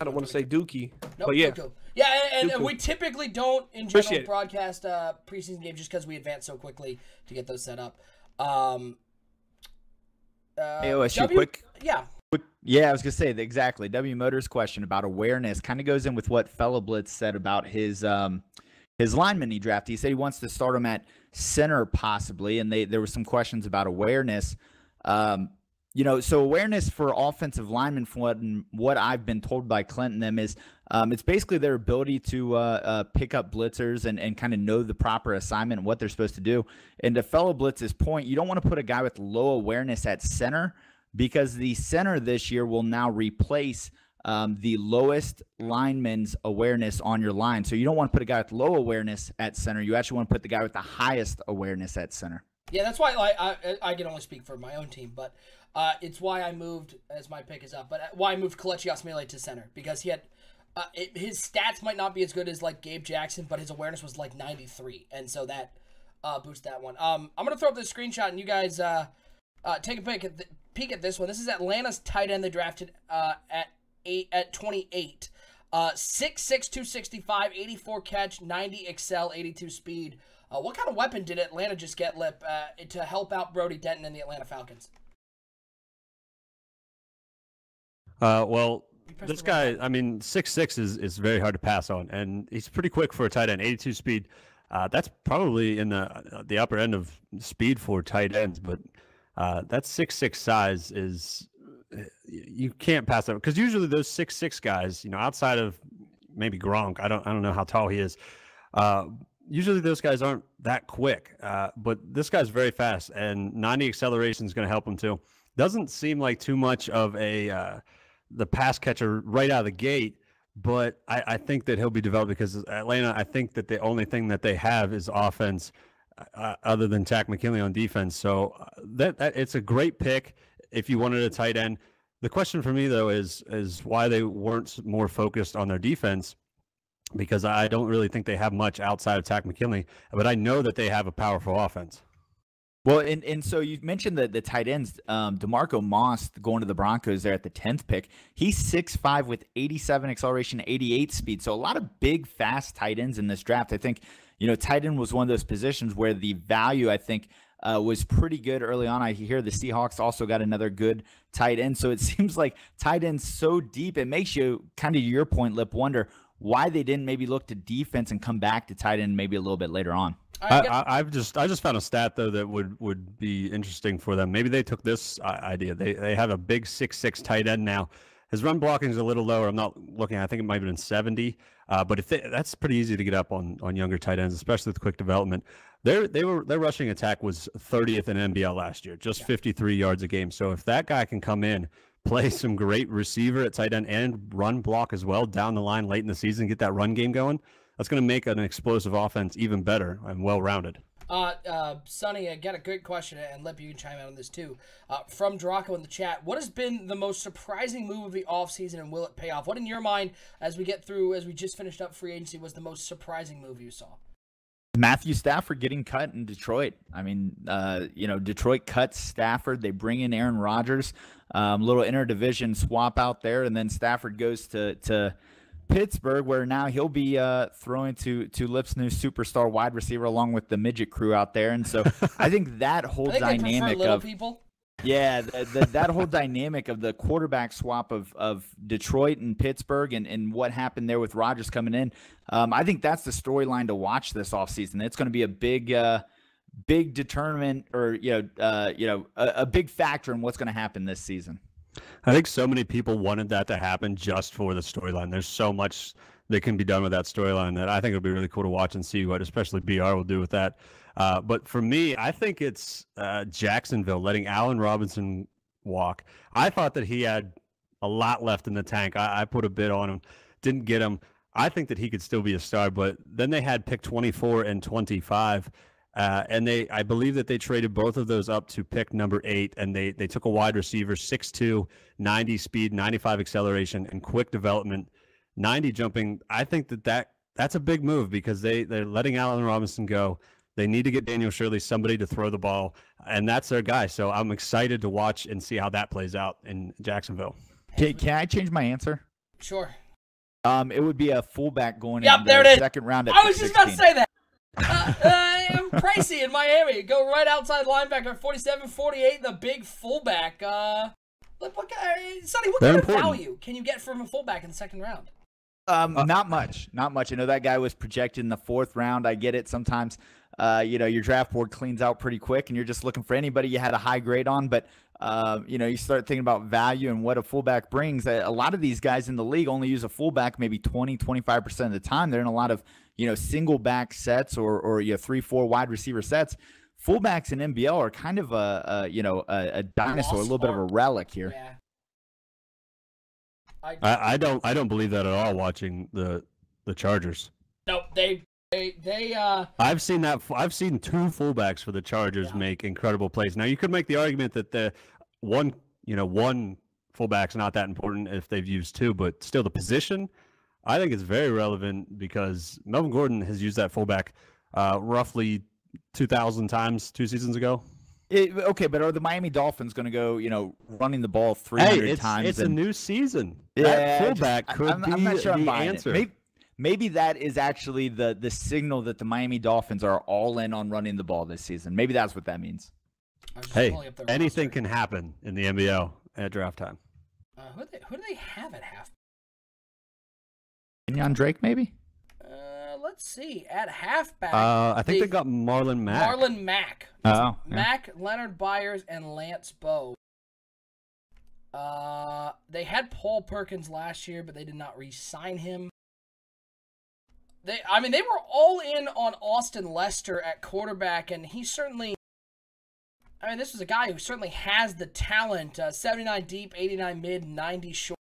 I don't want to say Dookie, nope, but yeah. Dooku. Yeah, and we typically don't in general broadcast preseason games just because we advance so quickly to get those set up. AOSU, quick. Yeah. Yeah, I was gonna say exactly. W Motors question about awareness kind of goes in with what Fellow Blitz said about his lineman he drafted. He said he wants to start him at center possibly, and there were some questions about awareness. So awareness for offensive linemen, from what I've been told by Clint and them, is it's basically their ability to pick up blitzers and kind of know the proper assignment and what they're supposed to do. And to Fellow Blitz's point, you don't want to put a guy with low awareness at center, because the center this year will now replace the lowest lineman's awareness on your line. So you don't want to put a guy with low awareness at center. You actually want to put the guy with the highest awareness at center. Yeah, that's why I can only speak for my own team, but it's why I moved, as my pick is up, but why I moved Kelechi Osemele to center, because he had his stats might not be as good as like Gabe Jackson, but his awareness was like 93, and so that boosted that one. I'm gonna throw up this screenshot, and you guys take a peek at this one. This is Atlanta's tight end they drafted at 28. 6'6", 265, 84 catch, 90 excel, 82 speed. What kind of weapon did Atlanta just get, Lip, to help out Brody Denton and the Atlanta Falcons? Well, this guy, I mean, 6'6" is very hard to pass on, and he's pretty quick for a tight end, 82 speed. That's probably in the upper end of speed for tight ends, but that 6'6" size is, you can't pass that, because usually those 6'6" guys, outside of maybe Gronk, I don't know how tall he is. Usually those guys aren't that quick, but this guy's very fast, and 90 acceleration is going to help him too. Doesn't seem like too much of the pass catcher right out of the gate, but I think that he'll be developed, because Atlanta, I think that the only thing that they have is offense, other than Takk McKinley on defense. So that it's a great pick if you wanted a tight end. The question for me though is why they weren't more focused on their defense, because I don't really think they have much outside of Takk McKinley, but I know that they have a powerful offense. Well, and so you mentioned the tight ends, DeMarco Moss going to the Broncos there at the 10th pick. He's 6'5" with 87 acceleration, 88 speed. So a lot of big, fast tight ends in this draft. I think, tight end was one of those positions where the value, I think, was pretty good early on. I hear the Seahawks also got another good tight end. So it seems like tight end's so deep, it makes you, kind of your point, Lip, wonder why they didn't maybe look to defense and come back to tight end maybe a little bit later on. I just found a stat though that would be interesting for them. Maybe they took this idea. They have a big 6'6" tight end now. His run blocking is a little lower. I'm not looking. I think it might have been 70. But that's pretty easy to get up on younger tight ends, especially with quick development. Their rushing attack was 30th in MBL last year, just 53 yards a game. So if that guy can come in, play some great receiver at tight end and run block as well down the line late in the season, get that run game going, that's going to make an explosive offense even better and well-rounded. Sonny, I got a great question, and Lip, you can chime in on this too. From Draco in the chat, what has been the most surprising move of the offseason, and will it pay off? What in your mind, as we just finished up free agency, was the most surprising move you saw? Matthew Stafford getting cut in Detroit. I mean, Detroit cuts Stafford. They bring in Aaron Rodgers, little interdivision swap out there, and then Stafford goes to Pittsburgh, where now he'll be throwing to Lip's new superstar wide receiver along with the midget crew out there. And so I think that whole dynamic of people. Yeah, that whole dynamic of the quarterback swap of Detroit and Pittsburgh and what happened there with Rodgers coming in, I think that's the storyline to watch this offseason. It's going to be a big determinant, or a big factor in what's going to happen this season. I think so many people wanted that to happen just for the storyline. There's so much that can be done with that storyline that I think it'll be really cool to watch and see what especially BR will do with that. But for me, I think it's Jacksonville letting Allen Robinson walk. I thought that he had a lot left in the tank. I put a bid on him, didn't get him. I think that he could still be a star. But then they had pick 24 and 25. And I believe that they traded both of those up to pick number 8, and they took a wide receiver, 6'2", 90 speed, 95 acceleration, and quick development, 90 jumping. I think that's a big move because they're letting Allen Robinson go. They need to get Daniel Shirley, somebody to throw the ball, and that's their guy. So I'm excited to watch and see how that plays out in Jacksonville. Can I change my answer? Sure. It would be a fullback going Yep, in there the it is. second round at I was just 16. about to say that. Pricey in Miami. Go right outside linebacker, 47-48, the big fullback. Sonny, what kind of value can you get from a fullback in the second round? Not much. I know that guy was projected in the 4th round. I get it. Sometimes, your draft board cleans out pretty quick and you're just looking for anybody you had a high grade on. But, you start thinking about value and what a fullback brings. A lot of these guys in the league only use a fullback maybe 20-25% of the time. They're in a lot of, single back sets or 3-4 wide receiver sets. Fullbacks in MBL are kind of a dinosaur, a little bit of a relic here. Yeah. I don't believe that at all. Watching the Chargers. No, they I've seen that. I've seen 2 fullbacks for the Chargers make incredible plays. Now you could make the argument that the one fullback's not that important if they've used 2, but still the position, I think it's very relevant because Melvin Gordon has used that fullback roughly 2,000 times 2 seasons ago. Okay, but are the Miami Dolphins going to go, running the ball 300 times? It's a new season. Yeah, that fullback could be I'm not sure the answer. Maybe that is actually the signal that the Miami Dolphins are all in on running the ball this season. Maybe that's what that means. Hey, anything can happen in the MBL at draft time. Who do they have at half? Kenyon Drake, maybe? Let's see. At halfback, I think they got Marlon Mack. Marlon Mack. Oh, yeah. Mack, Leonard Byers, and Lance Bowe. They had Paul Perkins last year, but they did not re-sign him. They were all in on Austin Lester at quarterback, and he certainly. This was a guy who certainly has the talent. 79 deep, 89 mid, 90 short.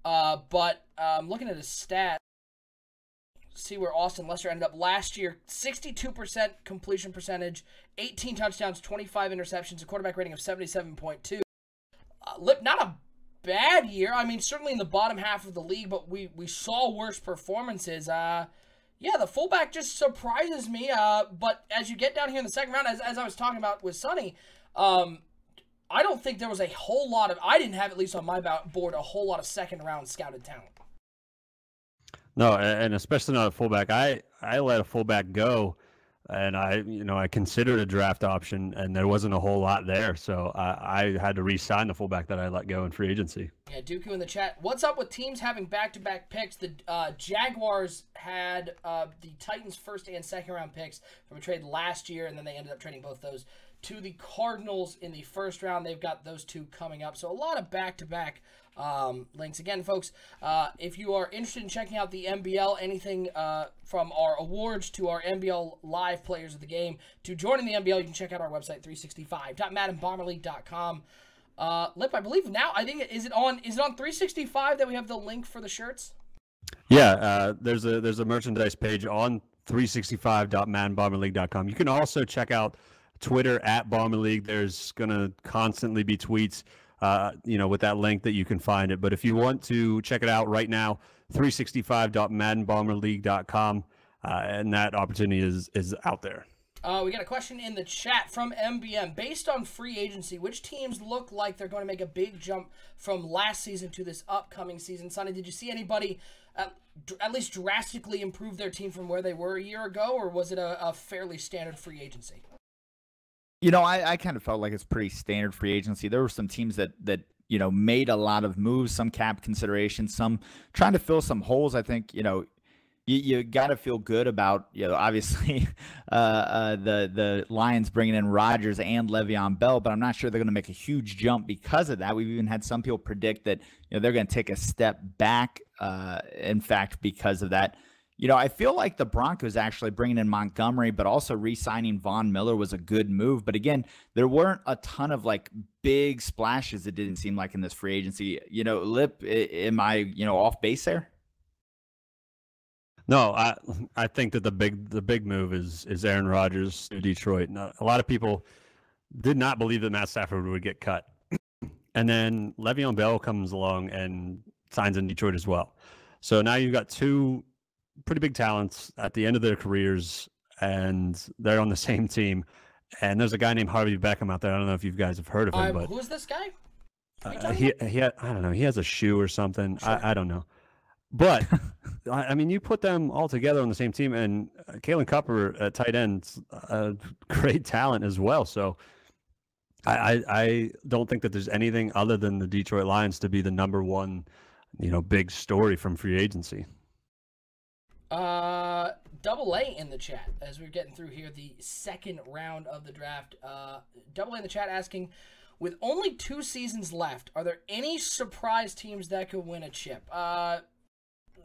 But looking at his stat, see where Austin Lester ended up last year. 62% completion percentage, 18 touchdowns, 25 interceptions, a quarterback rating of 77.2. Not a bad year. Certainly in the bottom half of the league, but we saw worse performances. The fullback just surprises me. But as you get down here in the second round, as I was talking about with Sonny, I don't think there was a whole lot of, I didn't have, at least on my board, a whole lot of second round scouted talent. No, and especially not a fullback. I let a fullback go, and I considered a draft option, and there wasn't a whole lot there, so I had to re-sign the fullback that I let go in free agency. Yeah, Dooku in the chat. What's up with teams having back-to-back picks? The Jaguars had the Titans' first and second round picks from a trade last year, and then they ended up trading both those to the Cardinals in the first round. They've got those 2 coming up, so a lot of back-to-back links. Again, folks, if you are interested in checking out the MBL, anything from our awards to our MBL live players of the game to joining the MBL, you can check out our website, 365.maddenbomberleague.com. Lip, I believe now, is it on 365 that we have the link for the shirts? Yeah, there's a merchandise page on 365.maddenbomberleague.com. You can also check out Twitter at Bomber League. There's gonna constantly be tweets with that link that you can find it. But if you want to check it out right now, 365.maddenbomberleague.com, and that opportunity is out there. We got a question in the chat from MBM. Based on free agency, which teams look like they're going to make a big jump from last season to this upcoming season? Sonny, did you see anybody at least drastically improve their team from where they were a year ago, or was it a fairly standard free agency? I kind of felt like it's pretty standard free agency. There were some teams that made a lot of moves, some cap considerations, some trying to fill some holes. I think, you got to feel good about, obviously the Lions bringing in Rodgers and Le'Veon Bell, but I'm not sure they're going to make a huge jump because of that. We've even had some people predict that, they're going to take a step back, in fact, because of that. I feel like the Broncos actually bringing in Montgomery, but also re-signing Von Miller was a good move. But again, there weren't a ton of big splashes. It didn't seem like in this free agency. Lip, am I off base there? No, I think that the big move is Aaron Rodgers to Detroit. Now, a lot of people did not believe that Matt Stafford would get cut, and then Le'Veon Bell comes along and signs in Detroit as well. So now you've got two pretty big talents at the end of their careers, and they're on the same team. And there's a guy named Harvey Beckham out there. I don't know if you guys have heard of him, but who's this guy? he I don't know. He has a shoe or something. Sure. I don't know. But I mean, you put them all together on the same team, and Kalen Cupper at tight end, great talent as well. So I don't think that there's anything other than the Detroit Lions to be the number one, big story from free agency. Double A in the chat as we're getting through here the second round of the draft. Double A in the chat asking, with only 2 seasons left, are there any surprise teams that could win a chip?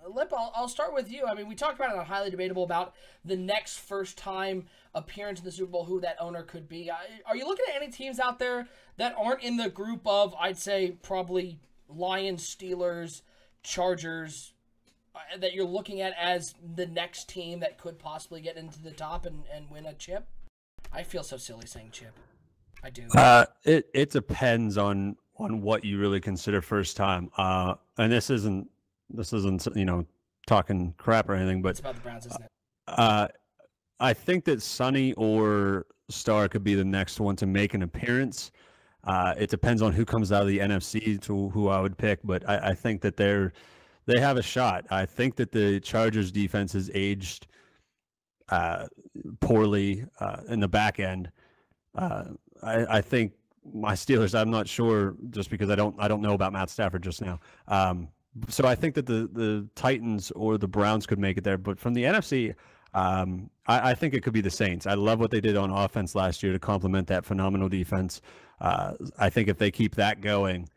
Lip, I'll start with you. I mean, we talked about it on Highly Debatable about the next first-time appearance in the Super Bowl, who that owner could be. Are you looking at any teams out there that aren't in the group of, I'd say, probably Lions, Steelers, Chargers, that you're looking at as the next team that could possibly get into the top and win a chip? I feel so silly saying chip. I do. It depends on what you really consider first time. And this isn't talking crap or anything, but it's about the Browns, isn't it? I think that Sonny or Star could be the next one to make an appearance. It depends on who comes out of the NFC to who I would pick, but I think that they have a shot. I think that the Chargers defense has aged poorly in the back end. I think my Steelers, I'm not sure, just because I don't know about Matt Stafford just now. So I think that the Titans or the Browns could make it there. But from the NFC, I think it could be the Saints. I love what they did on offense last year to complement that phenomenal defense. I think if they keep that going,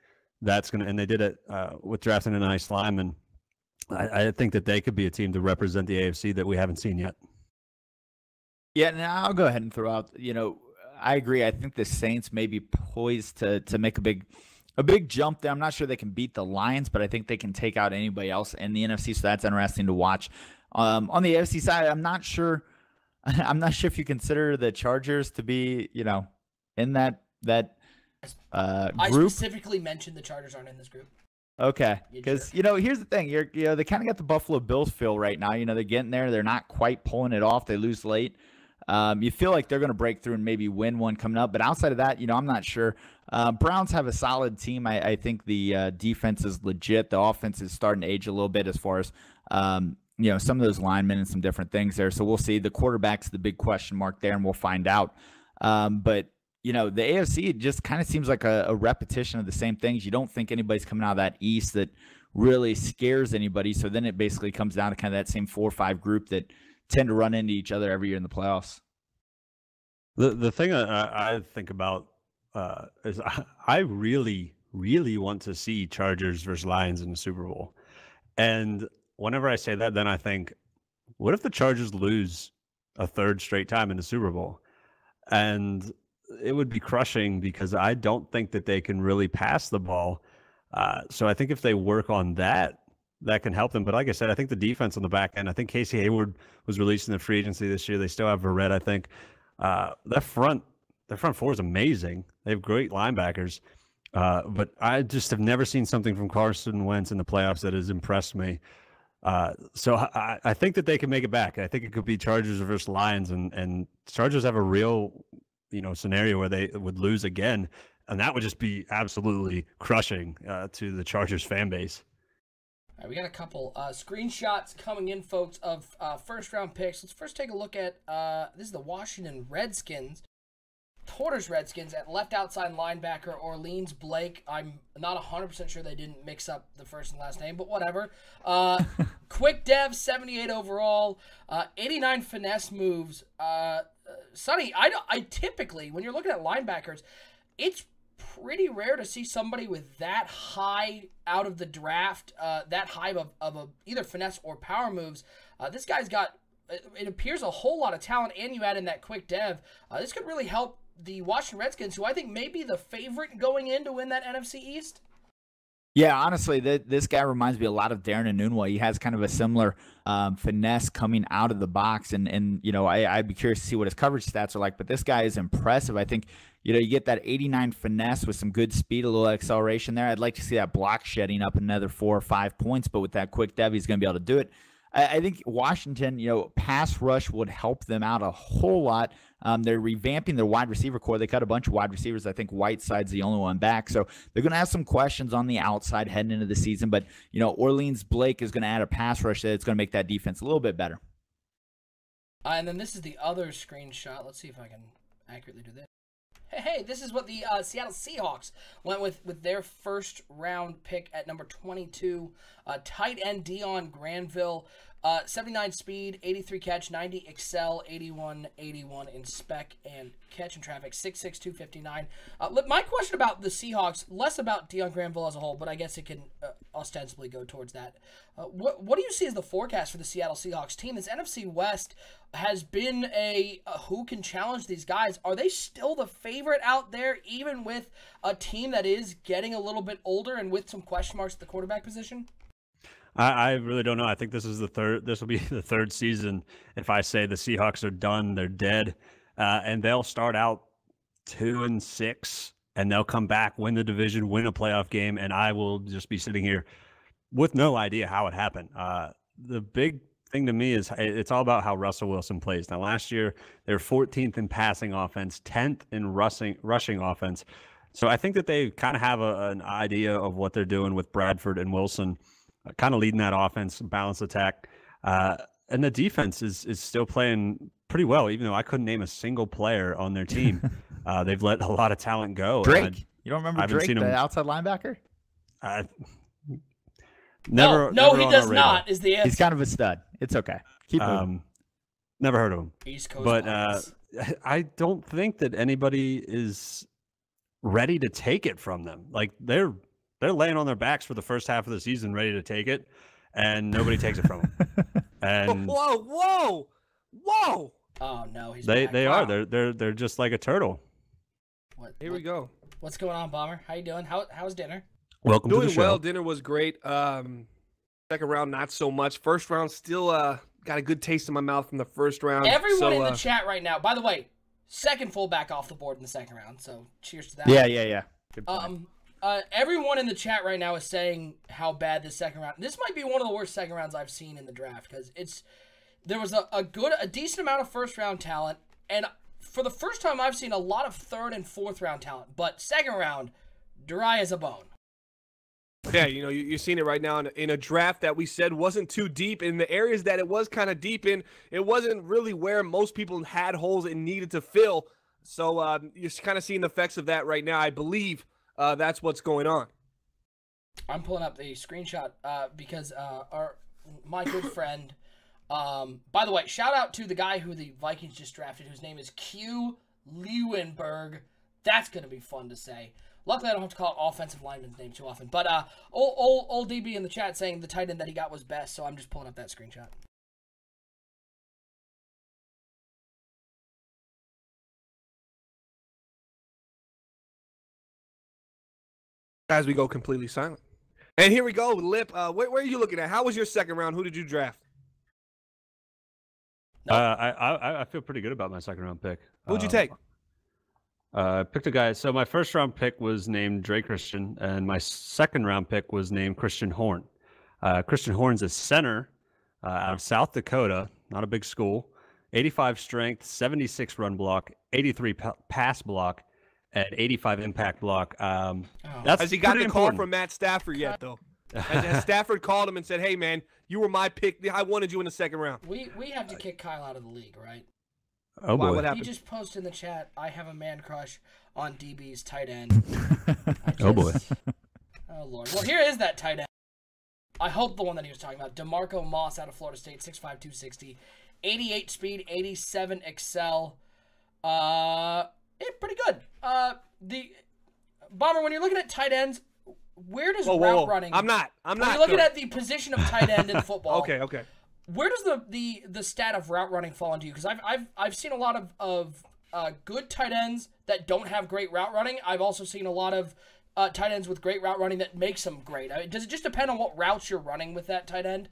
that's going to – and they did it with drafting a nice lineman. I think that they could be a team to represent the AFC that we haven't seen yet. Yeah, now I'll go ahead and throw out, I agree. I think the Saints may be poised to make a big jump there. I'm not sure they can beat the Lions, but I think they can take out anybody else in the NFC, so that's interesting to watch. On the AFC side, I'm not sure if you consider the Chargers to be, in that group. I specifically mentioned the Chargers aren't in this group. Okay, because here's the thing, they kind of got the Buffalo Bills feel right now. They're getting there, they're not quite pulling it off. They lose late. You feel like they're going to break through and maybe win one coming up, but outside of that, I'm not sure. Browns have a solid team. I think the defense is legit. The offense is starting to age a little bit as far as some of those linemen and some different things there. So we'll see. The quarterback's the big question mark there, and we'll find out. But the AFC just kind of seems like a repetition of the same things. You don't think anybody's coming out of that East that really scares anybody. So then it basically comes down to kind of that same 4 or 5 group that tend to run into each other every year in the playoffs. The thing I think about is I really, really want to see Chargers versus Lions in the Super Bowl. And whenever I say that, then I think, what if the Chargers lose a 3rd straight time in the Super Bowl? And it would be crushing because I don't think that they can really pass the ball. So I think if they work on that can help them. But like I said, I think the defense on the back end, I think Casey Hayward was released in the free agency this year. They still have Verrett, I think. Their front 4 is amazing. They have great linebackers. But I just have never seen something from Carson Wentz in the playoffs that has impressed me. So I think that they can make it back. I think it could be Chargers versus Lions, and Chargers have a real scenario where they would lose again, and that would just be absolutely crushing to the Chargers fan base. All right, we got a couple screenshots coming in, folks, of first-round picks. Let's first take a look at this is the Washington Redskins. Porter's Redskins at left outside linebacker, Orleans Blake. I'm not 100% sure they didn't mix up the first and last name, but whatever. Quick Dev, 78 overall, 89 finesse moves. Sonny, I typically, when you're looking at linebackers, it's pretty rare to see somebody with that high out of the draft, that high of either finesse or power moves. This guy's got, it appears, a whole lot of talent, and you add in that quick dev. This could really help the Washington Redskins, who I think may be the favorite going in to win that NFC East. Yeah, honestly, this guy reminds me a lot of Darren Anunwa. He has kind of a similar finesse coming out of the box, and you know, I'd be curious to see what his coverage stats are like. But this guy is impressive. I think, you know, you get that 89 finesse with some good speed, a little acceleration there. I'd like to see that block shedding up another 4 or 5 points, but with that quick dev, he's going to be able to do it. I think Washington, you know, pass rush would help them out a whole lot. They're revamping their wide receiver core. They cut a bunch of wide receivers. I think Whiteside's the only one back. So they're going to have some questions on the outside heading into the season. But, you know, Orleans Blake is going to add a pass rush that's going to make that defense a little bit better. And then this is the other screenshot. Let's see if I can accurately do this. Hey, this is what the Seattle Seahawks went with their first round pick at number 22. Tight end Dion Granville, 79 speed, 83 catch, 90 excel, 81 in spec and catch and traffic, 6'6", 259. My question about the Seahawks, less about Dion Granville as a whole, but I guess it can ostensibly go towards that. What do you see as the forecast for the Seattle Seahawks team? This NFC West has been a who can challenge these guys. Are they still the favorite out there, even with a team that is getting a little bit older and with some question marks at the quarterback position? I really don't know. I think this will be the third season. If I say the Seahawks are done, they're dead, and they'll start out 2-6, and they'll come back, win the division, win a playoff game, and I will just be sitting here with no idea how it happened. The big thing to me is it's all about how Russell Wilson plays. Now, last year they were 14th in passing offense, 10th in rushing offense. So I think that they kind of have an idea of what they're doing with Bradford and Wilson, kind of leading that offense, balanced attack. And the defense is still playing pretty well, even though I couldn't name a single player on their team. They've let a lot of talent go. Drake. You don't remember Drake, the outside linebacker? Never. No, he does not, is the answer. He's kind of a stud. It's okay. Keep moving. Never heard of him. East Coast but Lions. I don't think that anybody is ready to take it from them. Like, they're laying on their backs for the first half of the season, ready to take it, and nobody takes it from them. And whoa! Oh no, he's they back. are. Wow. They're just like a turtle. Here we go. What's going on, Bomber? How you doing? How's dinner? Welcome to the Doing show. well. Dinner was great. Second round, not so much. First round, still got a good taste in my mouth from the first round. Everyone in the chat right now, by the way, second fullback off the board in the second round, so cheers to that. Yeah. Good point. Everyone in the chat right now is saying how bad this second round. This might be one of the worst second rounds I've seen in the draft, because there was a decent amount of first round talent, and for the first time I've seen a lot of third and fourth round talent, but second round, dry as a bone. Yeah, you know, you're seeing it right now in a draft that we said wasn't too deep. In the areas that it was kind of deep in, it wasn't really where most people had holes and needed to fill. So you're kind of seeing the effects of that right now. I believe that's what's going on. I'm pulling up the screenshot because my good friend, by the way, shout out to the guy who the Vikings just drafted, whose name is Q Lewenberg. That's going to be fun to say. Luckily, I don't have to call it offensive lineman's name too often. But old DB in the chat saying the tight end that he got was best, so I'm just pulling up that screenshot. As we go completely silent. And here we go, Lip. Where are you looking at? How was your second round? Who did you draft? I feel pretty good about my second round pick. Who'd you take? I picked a guy. So my first round pick was named Dre Christian, and my second round pick was named Christian Horn. Christian Horn's a center out of South Dakota, not a big school. 85 strength, 76 run block, 83 pass block, and 85 impact block. That's Has he got the call important. from Matt Stafford yet, though? Has Stafford called him and said, "Hey, man, you were my pick. I wanted you in the second round." We have to kick Kyle out of the league, right? Oh boy! What happened? He just posted in the chat, "I have a man crush on DB's tight end." Oh boy! Oh lord! Well, here is that tight end. I hope the one that he was talking about. DeMarco Moss out of Florida State, 6'5", 260, 88 speed, 87 excel. Pretty good. The Bomber, when you're looking at tight ends, where does route running? I'm not. When you're looking at the position of tight end in football. Okay. Where does the stat of route running fall into you? Because I've seen a lot of good tight ends that don't have great route running. I've also seen a lot of tight ends with great route running that makes them great? I mean, does it just depend on what routes you're running with that tight end?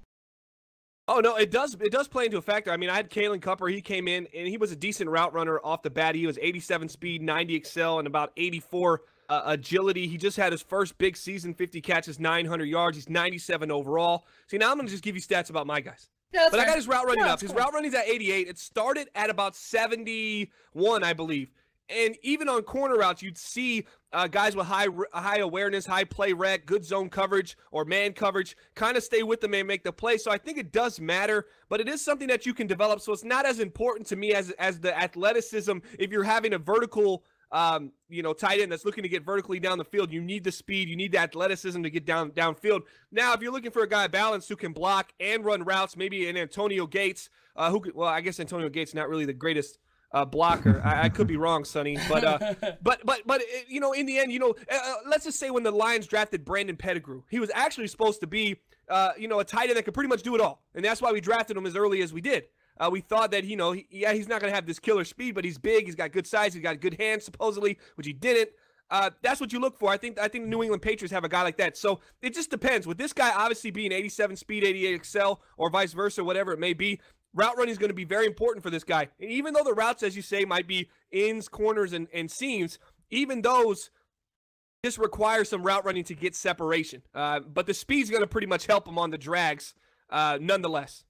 Oh, no, it does play into a factor. I mean, I had Kalen Cupper. He came in, and he was a decent route runner off the bat. He was 87 speed, 90 excel, and about 84 agility. He just had his first big season, 50 catches, 900 yards. He's 97 overall. See, now I'm going to just give you stats about my guys. Yeah, that's but fair. I got his route running up. His cool. route running's at 88. It started at about 71, I believe. And even on corner routes, you'd see guys with high awareness, high play rec, good zone coverage or man coverage kind of stay with them and make the play. So I think it does matter, but it is something that you can develop. So it's not as important to me as the athleticism. If you're having a vertical tight end that's looking to get vertically down the field, you need the speed, you need the athleticism to get downfield. Now, if you're looking for a guy balanced who can block and run routes, maybe an Antonio Gates, I guess Antonio Gates not really the greatest blocker. I could be wrong, Sonny, but in the end, let's just say when the Lions drafted Brandon Pettigrew, he was actually supposed to be, a tight end that could pretty much do it all, and that's why we drafted him as early as we did. We thought that, he's not going to have this killer speed, but he's big, he's got good size, he's got good hands, supposedly, which he didn't. That's what you look for. I think the New England Patriots have a guy like that. So it just depends. With this guy obviously being 87 speed, 88 excel, or vice versa, whatever it may be, route running is going to be very important for this guy. And even though the routes, as you say, might be ins, corners, and seams, even those just require some route running to get separation. But the speed's going to pretty much help him on the drags nonetheless.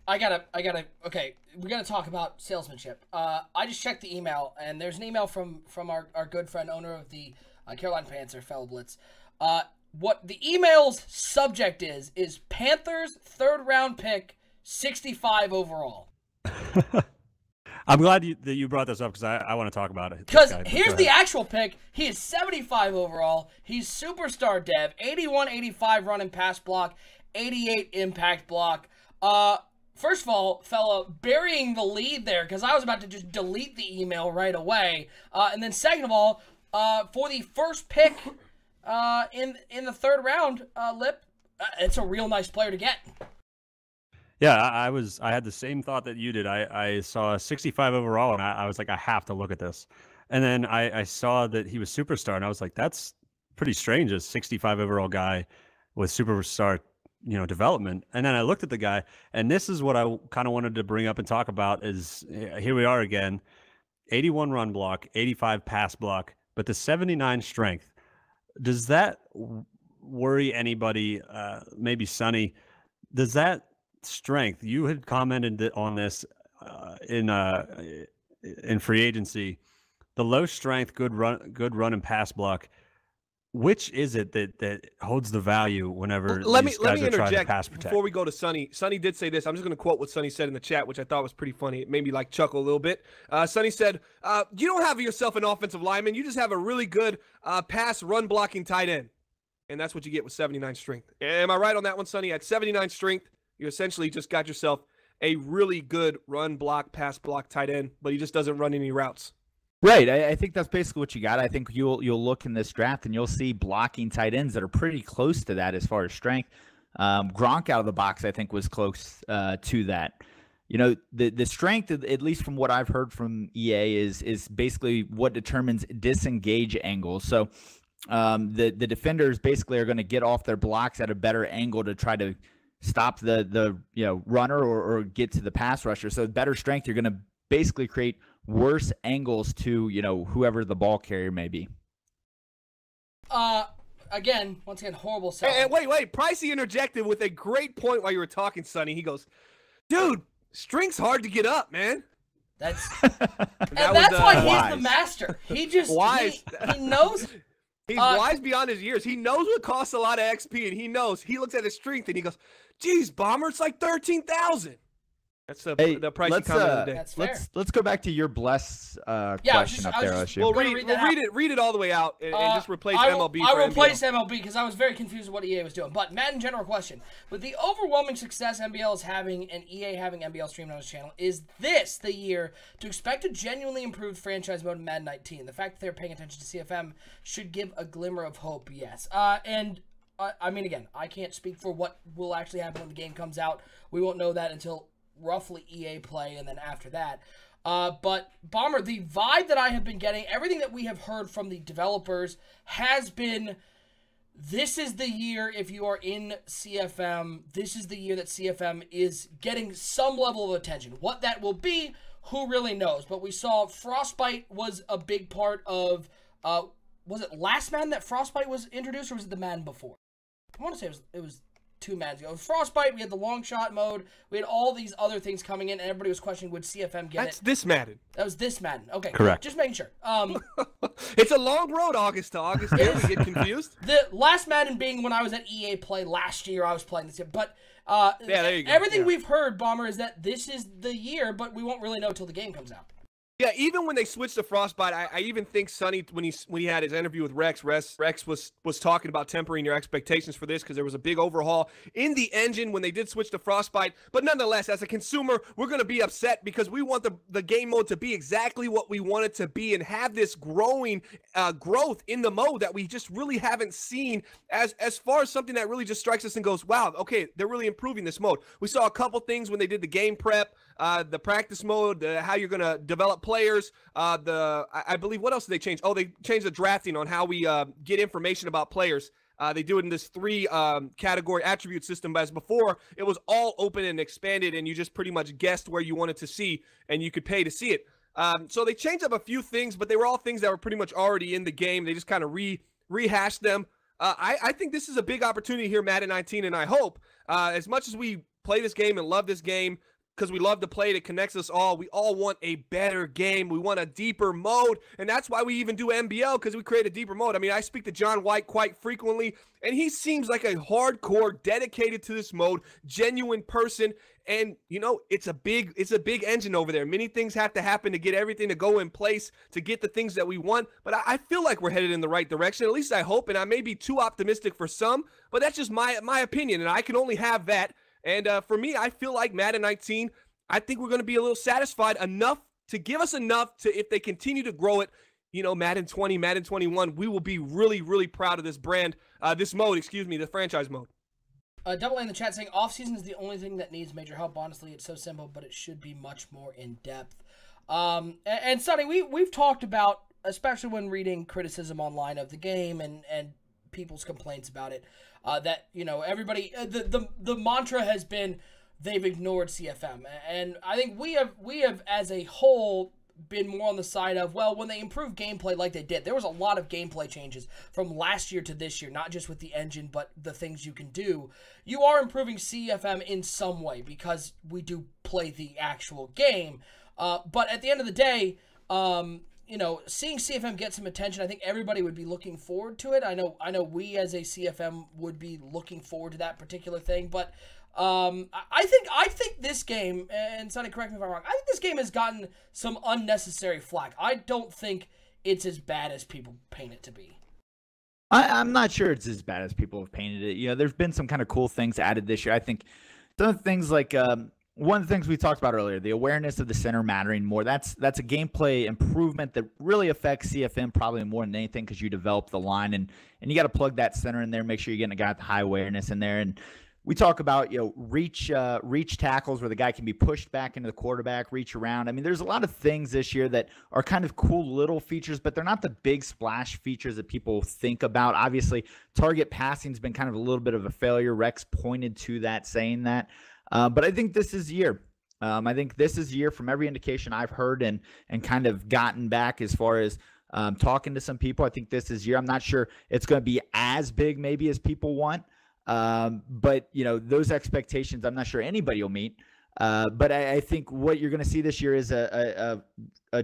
Okay, we gotta talk about salesmanship. I just checked the email, and there's an email from our good friend, owner of the Carolina Panther, fellow Blitz. What the email's subject is Panthers 3rd round pick, 65 overall. I'm glad that you brought this up because I want to talk about it. Because here's the actual pick. He is 75 overall. He's superstar dev, 81-85 run and pass block, 88 impact block. First of all, fella, burying the lead there because I was about to just delete the email right away. And then second of all, for the first pick in the 3rd round, Lip, it's a real nice player to get. Yeah, I had the same thought that you did. I saw 65 overall, and I was like, I have to look at this. And then I saw that he was superstar, and I was like, that's pretty strange, a 65 overall guy with superstar development. And then I looked at the guy, and this is what I kind of wanted to bring up and talk about is here we are again, 81 run block, 85 pass block, but the 79 strength. Does that worry anybody? Maybe Sonny, does that strength, you had commented on this in free agency, the low strength, good run and pass block, which is it that holds the value whenever these guys are trying to pass protect? Before we go to Sonny. Sonny did say this. I'm just going to quote what Sonny said in the chat, which I thought was pretty funny. It made me chuckle a little bit. Sonny said, you don't have yourself an offensive lineman. You just have a really good pass run blocking tight end. And that's what you get with 79 strength. Am I right on that one, Sonny? At 79 strength, you essentially just got yourself a really good run block, pass block tight end, but he just doesn't run any routes. Right. I think that's basically what you got. I think you'll look in this draft and you'll see blocking tight ends that are pretty close to that as far as strength. Gronk out of the box, I think, was close to that. The strength, at least from what I've heard from EA, is basically what determines disengage angles. So the defenders basically are going to get off their blocks at a better angle to try to stop the runner or get to the pass rusher. So better strength, you're going to basically create worse angles to whoever the ball carrier may be. Once again, horrible selling. And wait, Pricey interjected with a great point while you were talking, Sonny. He goes, "Dude, strength's hard to get up, man." That's that's why he's the master. He just wise. He knows. He's wise beyond his years. He knows what costs a lot of XP, and he knows. He looks at his strength and he goes, "Geez, Bomber, it's like 13,000." That's the pricey comment of the day. That's fair. Let's go back to your bless question up there, OSU. We'll read it all the way out and just replace MLB for I will MBL. replace MLB because I was very confused with what EA was doing. But Madden, general question. With the overwhelming success MBL is having and EA having MBL streamed on his channel, is this the year to expect a genuinely improved franchise mode in Madden 19? The fact that they're paying attention to CFM should give a glimmer of hope, yes. I mean, again, I can't speak for what will actually happen when the game comes out. We won't know that until roughly EA play, and then after that. But Bomber, the vibe that I have been getting, everything that we have heard from the developers has been, this is the year, if you are in CFM, this is the year that CFM is getting some level of attention. What that will be, who really knows? But we saw Frostbite was a big part of, was it last Madden that Frostbite was introduced, or was it the Madden before? I want to say it was 2 Maddens ago. Frostbite, we had the Longshot mode, we had all these other things coming in, and everybody was questioning, would CFM get it? That's this Madden. That was this Madden. Okay, correct. Just making sure. It's a long road, August to August. There, we get confused. The last Madden being when I was at EA Play last year, I was playing this year. But yeah, there you go. Everything we've heard, Bomber, is that this is the year, but we won't really know until the game comes out. Yeah, even when they switched to Frostbite, I even think Sonny, when he had his interview with Rex was talking about tempering your expectations for this because there was a big overhaul in the engine when they did switch to Frostbite. But nonetheless, as a consumer, we're going to be upset because we want the game mode to be exactly what we want it to be and have this growth in the mode that we just really haven't seen as far as something that really just strikes us and goes, wow, okay, they're really improving this mode. We saw a couple things when they did the game prep, the practice mode, how you're going to develop players, I believe, what else did they change? Oh, they changed the drafting on how we get information about players. They do it in this 3 category attribute system, as before it was all open and expanded and you just pretty much guessed where you wanted to see and you could pay to see it. So they changed up a few things, but they were all things that were pretty much already in the game. They just kind of rehashed them. I think this is a big opportunity here, Madden 19, and I hope as much as we play this game and love this game, because we love to play it, it connects us all. We all want a better game. We want a deeper mode, and that's why we even do MBL, because we create a deeper mode. I mean, I speak to John White quite frequently, and he seems like a hardcore, dedicated to this mode, genuine person. And you know, it's a big engine over there. Many things have to happen to get everything to go in place to get the things that we want. But I feel like we're headed in the right direction. At least I hope. And I may be too optimistic for some, but that's just my opinion, and I can only have that. And for me, I feel like Madden 19, I think we're going to be a little satisfied enough to give us enough to, if they continue to grow it, you know, Madden 20, Madden 21, we will be really, really proud of this brand, this mode, excuse me, the franchise mode. Double A in the chat saying, Offseason is the only thing that needs major help. Honestly, it's so simple, but it should be much more in depth. And Sonny, we've talked about, especially when reading criticism online of the game and people's complaints about it, that, you know, everybody, the mantra has been they've ignored CFM. And I think we have as a whole been more on the side of, well, when they improved gameplay like they did, there was a lot of gameplay changes from last year to this year, not just with the engine, but the things you can do. You are improving CFM in some way because we do play the actual game. But at the end of the day, you know, seeing CFM get some attention, I think everybody would be looking forward to it. I know we as a CFM would be looking forward to that particular thing, but I think this game, and Sonny, correct me if I'm wrong, I think this game has gotten some unnecessary flack. I don't think it's as bad as people paint it to be. I'm not sure it's as bad as people have painted it. You know, there's been some kind of cool things added this year. I think some things like one of the things we talked about earlier, the awareness of the center mattering more. That's a gameplay improvement that really affects CFM probably more than anything, because you develop the line and you got to plug that center in there, make sure you're getting a guy with high awareness in there. And we talk about, you know, reach tackles where the guy can be pushed back into the quarterback, reach around. I mean, there's a lot of things this year that are kind of cool little features, but they're not the big splash features that people think about. Obviously, target passing has been kind of a little bit of a failure. Rex pointed to that, saying that. But I think this is year. I think this is year from every indication I've heard and kind of gotten back as far as talking to some people. I think this is year. I'm not sure it's going to be as big maybe as people want. But, you know, those expectations, I'm not sure anybody will meet. But I think what you're going to see this year is a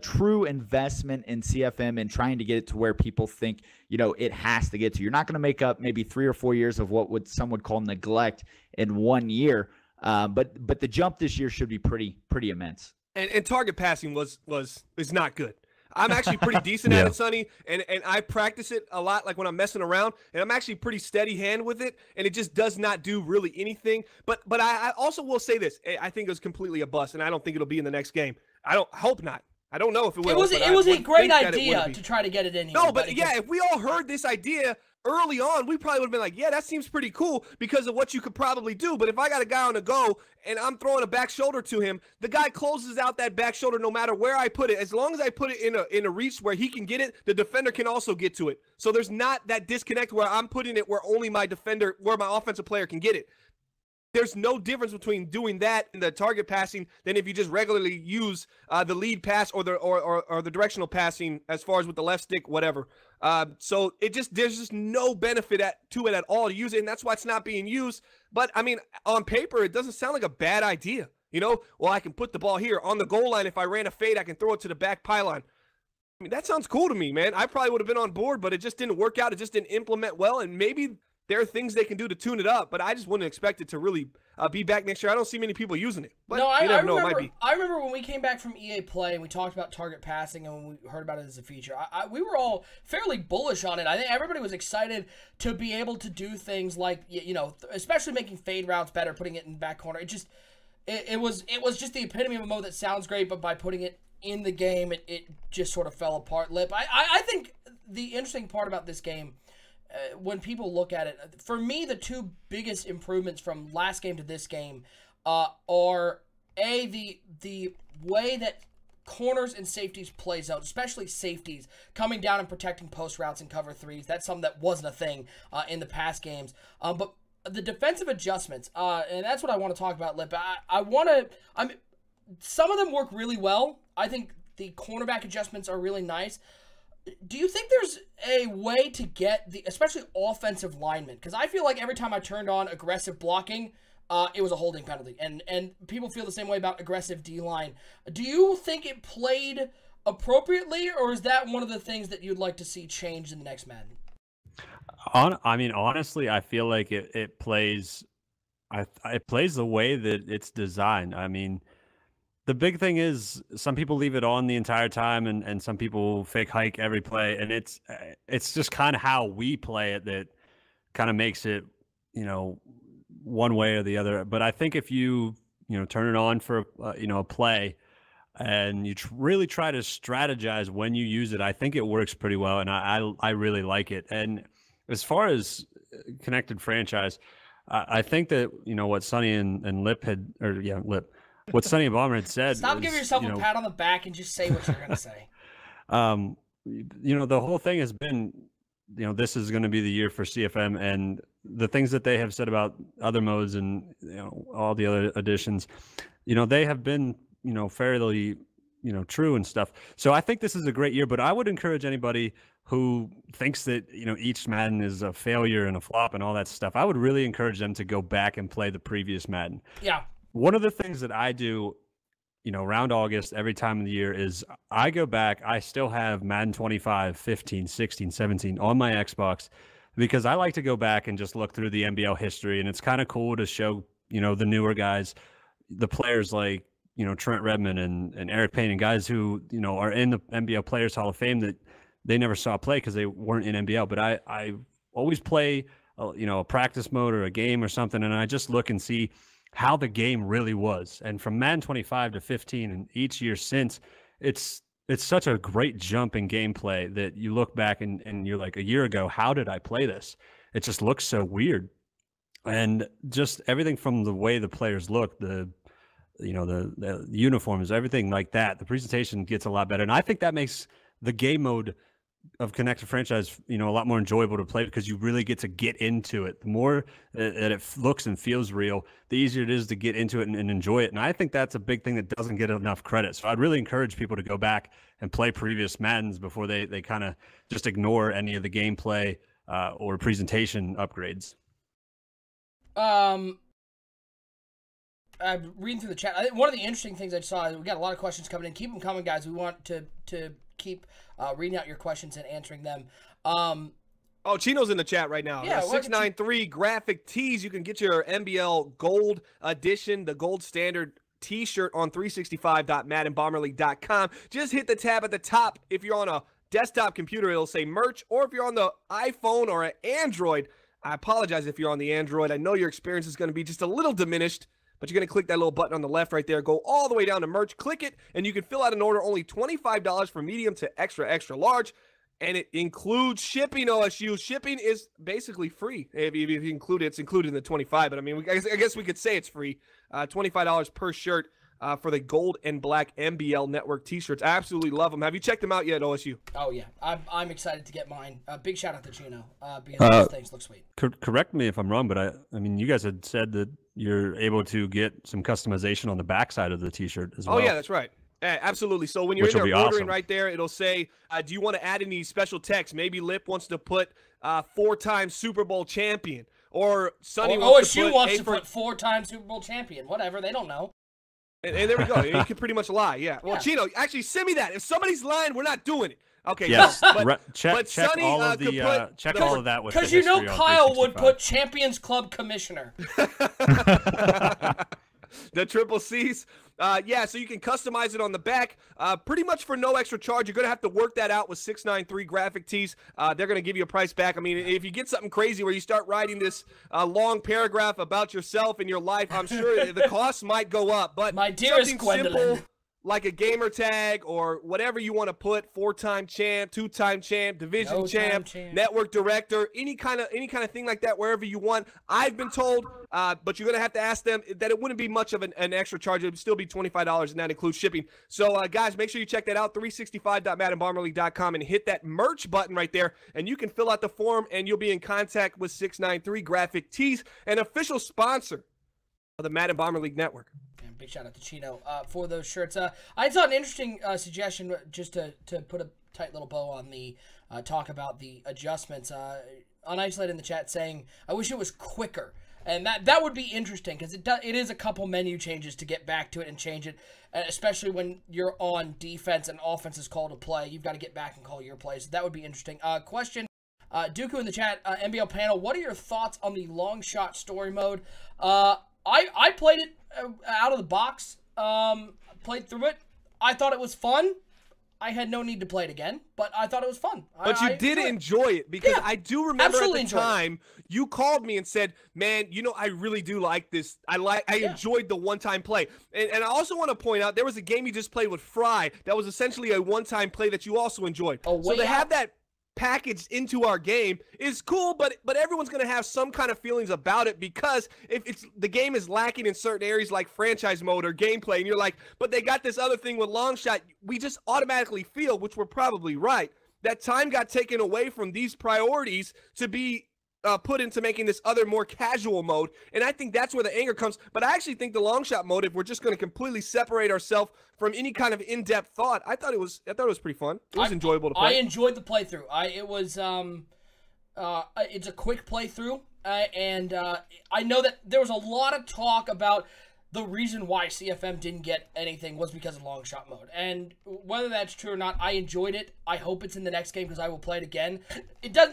true investment in CFM and trying to get it to where people think, you know, it has to get to. You're not going to make up maybe 3 or 4 years of what some would call neglect in 1 year. But the jump this year should be pretty immense. And target passing is not good. I'm actually pretty decent at it, Sonny, and I practice it a lot, like when I'm messing around, and I'm actually pretty steady hand with it, and it just does not do really anything. But I also will say this: I think it was completely a bust, and I don't think it'll be in the next game. I hope not. I don't know if it will. It was a great idea to try to get it in here. No, but yeah, if we all heard this idea early on, we probably would have been like, yeah, that seems pretty cool because of what you could probably do. But if I got a guy on the go and I'm throwing a back shoulder to him, the guy closes out that back shoulder no matter where I put it. As long as I put it in a reach where he can get it, the defender can also get to it. So there's not that disconnect where I'm putting it where only my defender, where my offensive player can get it. There's no difference between doing that and the target passing than if you just regularly use the lead pass or the directional passing as far as with the left stick, whatever. So there's just no benefit to it at all to use it, and that's why it's not being used. But I mean, on paper, it doesn't sound like a bad idea. Well, I can put the ball here on the goal line. If I ran a fade, I can throw it to the back pylon. I mean, that sounds cool to me, man. I probably would have been on board, but it just didn't work out. It just didn't implement well, and maybe there are things they can do to tune it up, but I just wouldn't expect it to really be back next year. I don't see many people using it. But I remember when we came back from EA Play and we talked about target passing and when we heard about it as a feature, we were all fairly bullish on it. I think everybody was excited to be able to do things like, especially making fade routes better, putting it in the back corner. It was just the epitome of a mode that sounds great, but by putting it in the game, it just sort of fell apart. I think the interesting part about this game, when people look at it, for me, the two biggest improvements from last game to this game are the way that corners and safeties play zone, especially safeties coming down and protecting post routes and cover threes. That's something that wasn't a thing in the past games. But the defensive adjustments, and that's what I want to talk about, Lip. Some of them work really well. I think the cornerback adjustments are really nice. Do you think there's a way to get especially offensive linemen? Because I feel like every time I turned on aggressive blocking, it was a holding penalty. And people feel the same way about aggressive D-line. Do you think it played appropriately, or is that one of the things that you'd like to see change in the next Madden? Honestly, I feel like it plays the way that it's designed. I mean, the big thing is some people leave it on the entire time and some people fake hike every play. And it's just kind of how we play it that kind of makes it, one way or the other. But I think if you turn it on for, a play and you really try to strategize when you use it, I think it works pretty well. And I really like it. And as far as connected franchise, I think that, what Sonny and Lip what Sonny and Bomber had said. Stop giving yourself a pat on the back and just say what you're going to say. The whole thing has been, this is going to be the year for CFM, and the things that they have said about other modes and, all the other additions, they have been, fairly, true and stuff. So I think this is a great year, but I would encourage anybody who thinks that, each Madden is a failure and a flop and all that stuff. I would really encourage them to go back and play the previous Madden. Yeah. One of the things that I do, around August, every time of the year is I go back. I still have Madden 25, 15, 16, 17 on my Xbox because I like to go back and just look through the MBL history. And it's kind of cool to show, the newer guys, the players like, Trent Redmond and Eric Payne and guys who, are in the MBL Players Hall of Fame that they never saw play because they weren't in MBL. But I always play, a practice mode or a game or something. And I just look and see how the game really was. And from Madden 25 to 15 and each year since, it's such a great jump in gameplay that you look back and you're like, a year ago, how did I play this? It just looks so weird. And just everything from the way the players look, the uniforms, everything like that, the presentation gets a lot better. And I think that makes the game mode of connected franchise, a lot more enjoyable to play because you really get to get into it. The more that it looks and feels real, the easier it is to get into it and enjoy it. And I think that's a big thing that doesn't get enough credit. So I'd really encourage people to go back and play previous Maddens before they kind of just ignore any of the gameplay or presentation upgrades. I'm reading through the chat. I think one of the interesting things I saw is we got a lot of questions coming in. Keep them coming, guys. We want to keep reading out your questions and answering them. Oh, Chino's in the chat right now. Yeah, 693 graphic tees. You can get your MBL Gold Edition, the gold standard t-shirt on 365.maddenbomberleague.com. Just hit the tab at the top. If you're on a desktop computer, it'll say merch. Or if you're on the iPhone or an Android, I apologize if you're on the Android. I know your experience is going to be just a little diminished, but you're going to click that little button on the left right there. Go all the way down to merch. Click it, and you can fill out an order. Only $25 for medium to extra, extra large. and it includes shipping. OSU shipping is basically free. If you include it, it's included in the 25. But I mean, I guess we could say it's free. $25 per shirt for the gold and black MBL Network T-shirts. I absolutely love them. Have you checked them out yet, OSU? Oh yeah, I'm excited to get mine. Big shout out to Chino because those things look sweet. Correct me if I'm wrong, but I mean, you guys had said that you're able to get some customization on the backside of the T-shirt as well. Oh yeah, that's right. Yeah, absolutely. So when you're in there ordering awesome. right there, it'll say, do you want to add any special text? Maybe Lip wants to put 4-time Super Bowl champion, or Sonny wants to put 4-time Super Bowl champion. Whatever, they don't know. And there we go. You can pretty much lie. Yeah. Well, Chino, actually send me that. If somebody's lying, we're not doing it. Okay. Yes. No, check Sonny, all of the check all of that with because you know Kyle would put Champions Club Commissioner. The triple C's. Yeah, so you can customize it on the back pretty much for no extra charge. You're going to have to work that out with 693 Graphic Tees. They're going to give you a price back. I mean, if you get something crazy where you start writing this long paragraph about yourself and your life, I'm sure the cost might go up. But my dearest Gwendolyn, simple, like a gamer tag or whatever you want to put, 4-time champ, 2-time champ, division champ, network director, any kind of thing like that, wherever you want. I've been told, but you're going to have to ask them that it wouldn't be much of an extra charge. It would still be $25, and that includes shipping. So, guys, make sure you check that out, 365.maddenbomberleague.com, and hit that merch button right there, and you can fill out the form, and you'll be in contact with 693 Graphic Tees, an official sponsor of the Madden Bomber League Network. Big shout out to Chino for those shirts. I saw an interesting suggestion just to put a tight little bow on the talk about the adjustments. Unisolated in the chat saying, I wish it was quicker. And that would be interesting because it is a couple menu changes to get back to it and change it, especially when you're on defense and offense is called to play. You've got to get back and call your plays. That would be interesting. Question, Dooku in the chat, MBL panel, what are your thoughts on the long shot story mode? I played it out of the box, played through it. I thought it was fun. I had no need to play it again, but I thought it was fun. But you did enjoy it because I do remember at the time you called me and said, man, you know, I really do like this. I enjoyed the one-time play. And I also want to point out there was a game you just played with Fry that was essentially a one-time play that you also enjoyed. So to have that packaged into our game is cool, but everyone's going to have some kind of feelings about it because if the game is lacking in certain areas like franchise mode or gameplay, and you're like, but they got this other thing with Longshot, we just automatically feel, which we're probably right, that time got taken away from these priorities to be put into making this other more casual mode, and I think that's where the anger comes. But I actually think the long shot mode, if we're just going to completely separate ourselves from any kind of in-depth thought, I thought it was pretty fun. It was enjoyable to play. I enjoyed the playthrough. It's a quick playthrough, and I know that there was a lot of talk about the reason why CFM didn't get anything was because of long shot mode. And whether that's true or not, I enjoyed it. I hope it's in the next game because I will play it again.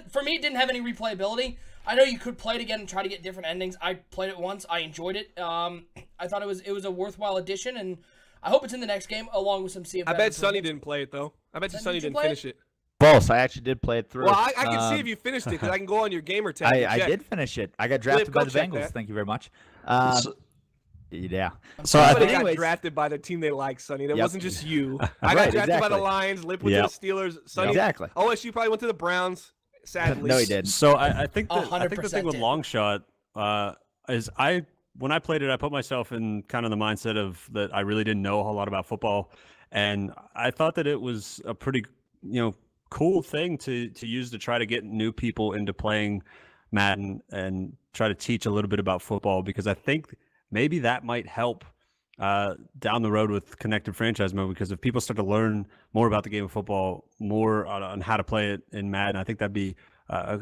For me, it didn't have any replayability. I know you could play it again and try to get different endings. I played it once. I enjoyed it. I thought it was a worthwhile addition, and I hope it's in the next game along with some CFM. I bet Sonny didn't play it, though. I bet Sonny didn't finish it. Both. I actually did play it through. Well, I can see if you finished it because I can go on your gamer tag. I did finish it. I got drafted by the Bengals. Thank you very much. Yeah. So I got drafted by the team they like, Sonny. That wasn't just you. I got drafted by the Lions. Lip went to the Steelers. Sonny, OSU probably went to the Browns. Sadly, no, he didn't. So I think the thing with Longshot is when I played it, I put myself in kind of the mindset of that I really didn't know a whole lot about football, and I thought that it was a pretty cool thing to use to try to get new people into playing Madden and try to teach a little bit about football, because I think maybe that might help down the road with connected franchise mode, because if people start to learn more about the game of football, more on how to play it in Madden, I think that'd be a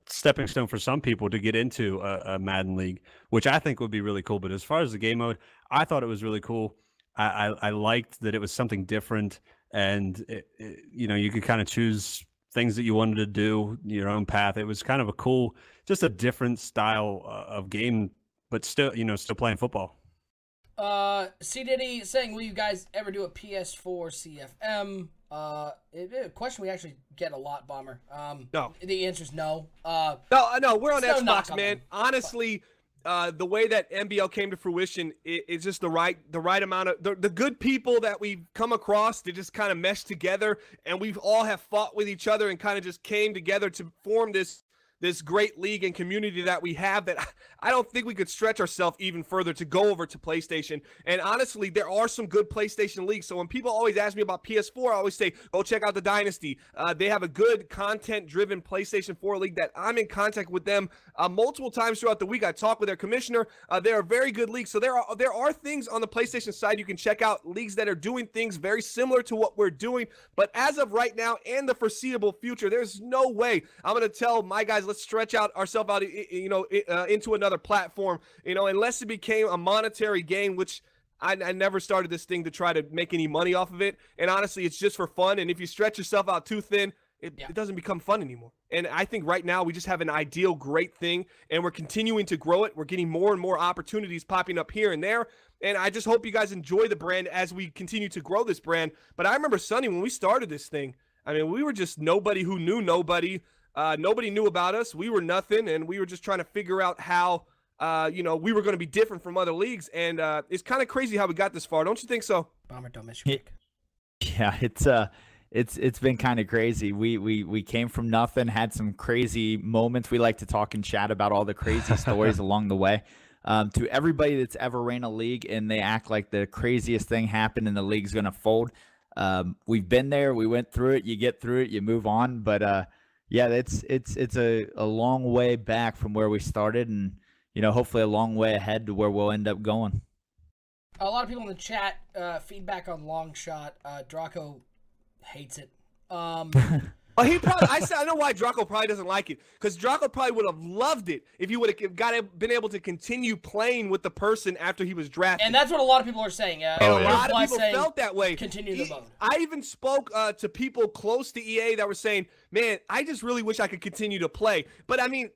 stepping stone for some people to get into a Madden league, which I think would be really cool. But as far as the game mode, I thought it was really cool. I liked that it was something different, and you could kind of choose things that you wanted to do, your own path. It was kind of a cool, just a different style of game, but still, still playing football. C Diddy saying, will you guys ever do a PS4 CFM? A question we actually get a lot, Bomber. No. The answer is no. No, we're on Xbox, man. Honestly, the way that MBL came to fruition is just the right amount of the good people that we've come across to just kind of mesh together, and we've all have fought with each other and kind of just came together to form this great league and community that we have, that I don't think we could stretch ourselves even further to go over to PlayStation. And honestly, there are some good PlayStation leagues. So when people always ask me about PS4, I always say, go check out the Dynasty. They have a good content-driven PlayStation 4 league that I'm in contact with them multiple times throughout the week. I talk with their commissioner. They're a very good league. So there are things on the PlayStation side you can check out, leagues that are doing things very similar to what we're doing. But as of right now and the foreseeable future, there's no way I'm going to tell my guys, let's stretch out ourselves out, into another platform, unless it became a monetary gain, which I never started this thing to try to make any money off of it. And honestly, it's just for fun. And if you stretch yourself out too thin, it doesn't become fun anymore. And I think right now we just have an ideal, great thing, and we're continuing to grow it. We're getting more and more opportunities popping up here and there. And I just hope you guys enjoy the brand as we continue to grow this brand. But I remember, Sonny, when we started this thing, I mean, we were just nobody who knew nobody. Nobody knew about us. We were nothing, and we were just trying to figure out how, we were going to be different from other leagues. And it's kind of crazy how we got this far. Don't you think so? Bomber, don't miss your pick. Yeah, it's been kind of crazy. We came from nothing, had some crazy moments. We like to talk and chat about all the crazy stories along the way. To everybody that's ever ran a league and they act like the craziest thing happened and the league's going to fold. We've been there. We went through it. You get through it. You move on. But yeah, it's a long way back from where we started, and hopefully a long way ahead to where we'll end up going. A lot of people in the chat feedback on Longshot. Draco hates it. He probably, I know why Draco probably doesn't like it, because Draco probably would have loved it if you would have been able to continue playing with the person after he was drafted. And that's what a lot of people are saying. And a lot of people felt that way. Continue the mode. I even spoke to people close to EA that were saying, man, I just really wish I could continue to play. But I mean,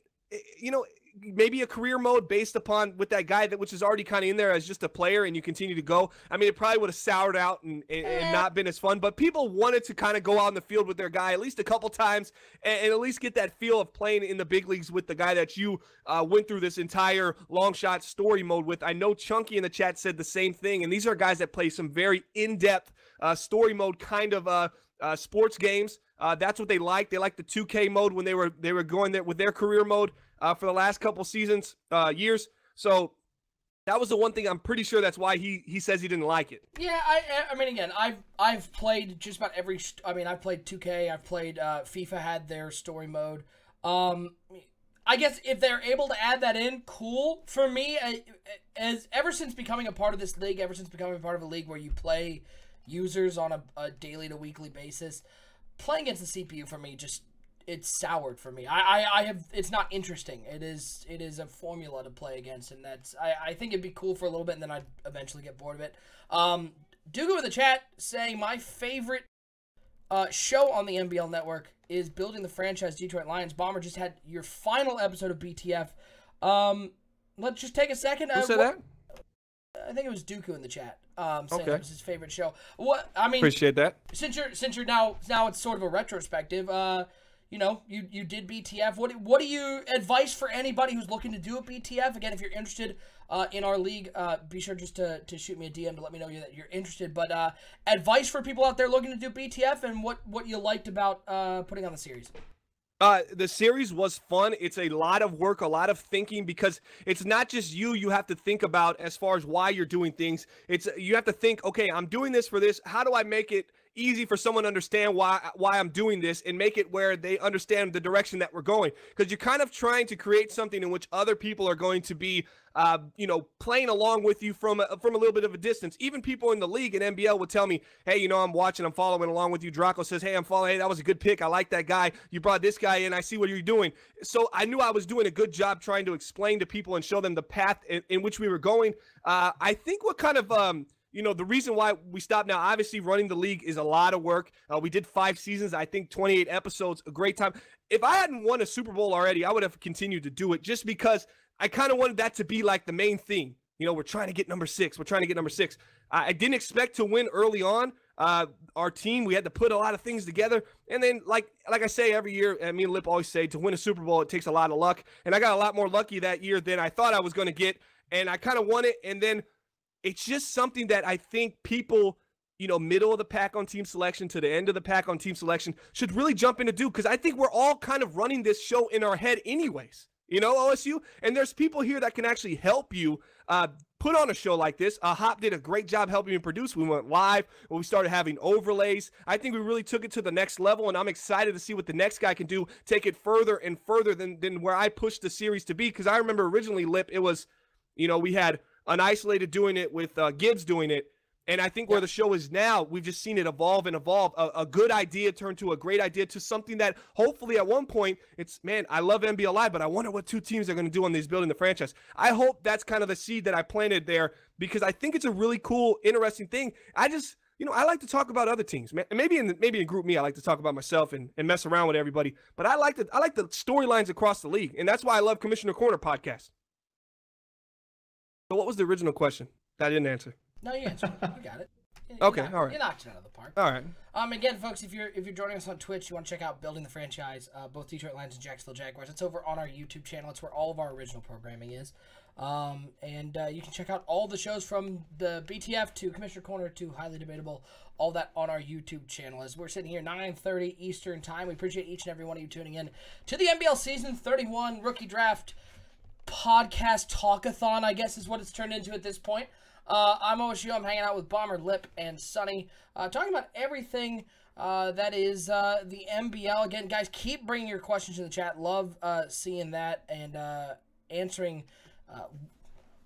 maybe a career mode based upon with that guy which is already kind of in there as just a player, and you continue to go. I mean, it probably would have soured out and not been as fun, but people wanted to kind of go out in the field with their guy at least a couple times and at least get that feel of playing in the big leagues with the guy that you went through this entire long shot story mode with. I know Chunky in the chat said the same thing, and these are guys that play some very in-depth story mode kind of sports games. That's what they like. They like the 2K mode when they were going there with their career mode for the last couple seasons, years. So that was the one thing I'm pretty sure that's why he says he didn't like it. Yeah, I mean, again, I've played just about every. I mean, I've played 2K. I've played FIFA had their story mode. I guess if they're able to add that in, cool. For me, ever since becoming a part of this league, ever since becoming a part of a league where you play users on a daily to weekly basis, playing against the CPU for me it's soured for me. It's not interesting. It is a formula to play against, and I think it'd be cool for a little bit, and then I'd eventually get bored of it. Dooku in the chat saying my favorite show on the MBL network is building the franchise Detroit Lions. Bomber just had your final episode of BTF. Let's just take a second. Who said that? I think it was Dooku in the chat. Saying Okay. that was his favorite show. What I mean, Appreciate that. Since you're now it's sort of a retrospective. You did BTF. What do you advice for anybody who's looking to do a BTF? Again, if you're interested in our league, be sure just to shoot me a DM to let me know that you're interested. But advice for people out there looking to do BTF and what you liked about putting on the series. The series was fun. It's a lot of work, a lot of thinking, because it's not just you have to think about as far as why you're doing things. You have to think, okay, I'm doing this for this. How do I make it easy for someone to understand why I'm doing this and make it where they understand the direction that we're going? Because you're kind of trying to create something in which other people are going to be playing along with you from a little bit of a distance. Even people in the league in MBL would tell me, hey, I'm watching, I'm following along with you. Draco says, hey, I'm following. Hey, that was a good pick. I like that guy. You brought this guy in. I see what you're doing. So I knew I was doing a good job trying to explain to people and show them the path in which we were going. I think what kind of, the reason why we stopped now, obviously running the league is a lot of work. We did 5 seasons, I think 28 episodes, a great time. If I hadn't won a Super Bowl already, I would have continued to do it just because I kind of wanted that to be like the main thing. We're trying to get number 6. We're trying to get number 6. I didn't expect to win early on. our team. We had to put a lot of things together. And then, like I say every year, and me and Lip always say, to win a Super Bowl, it takes a lot of luck. And I got a lot more lucky that year than I thought I was going to get. And I kind of won it. And then it's just something that I think people, middle of the pack on team selection to the end of the pack on team selection should really jump in to do, because I think we're all kind of running this show in our head anyways, OSU. And there's people here that can actually help you put on a show like this. Hop did a great job helping me produce. We went live when we started having overlays. I think we really took it to the next level, and I'm excited to see what the next guy can do, take it further and further than where I pushed the series to be. Because I remember originally, Lip, it was, we had an isolated doing it with Gibbs doing it. And I think where the show is now, we've just seen it evolve and evolve. A good idea turned to a great idea, to something that hopefully at one point, it's, man, I love MBL Live, but I wonder what two teams are going to do on these building the franchise. I hope that's kind of the seed that I planted there, because I think it's a really cool, interesting thing. I just, I like to talk about other teams. Maybe in Group Me, I like to talk about myself and mess around with everybody. But I like the storylines across the league, and that's why I love Commissioner Corner podcast. So what was the original question that I didn't answer? No, you answered it. You got it. Okay, all right. You knocked it out of the park. All right. Again, folks, if you're joining us on Twitch, you want to check out Building the Franchise, both Detroit Lions and Jacksonville Jaguars. It's over on our YouTube channel. It's where all of our original programming is. And you can check out all the shows from the BTF to Commissioner Corner to Highly Debatable, all that on our YouTube channel. As we're sitting here 9:30 Eastern Time, we appreciate each and every one of you tuning in to the MBL Season 31 Rookie Draft Podcast Talkathon, I guess is what it's turned into at this point. I'm OSU. I'm hanging out with Bomber, Lip, and Sonny, talking about everything that is the MBL. Again, guys, keep bringing your questions in the chat. Love seeing that and answering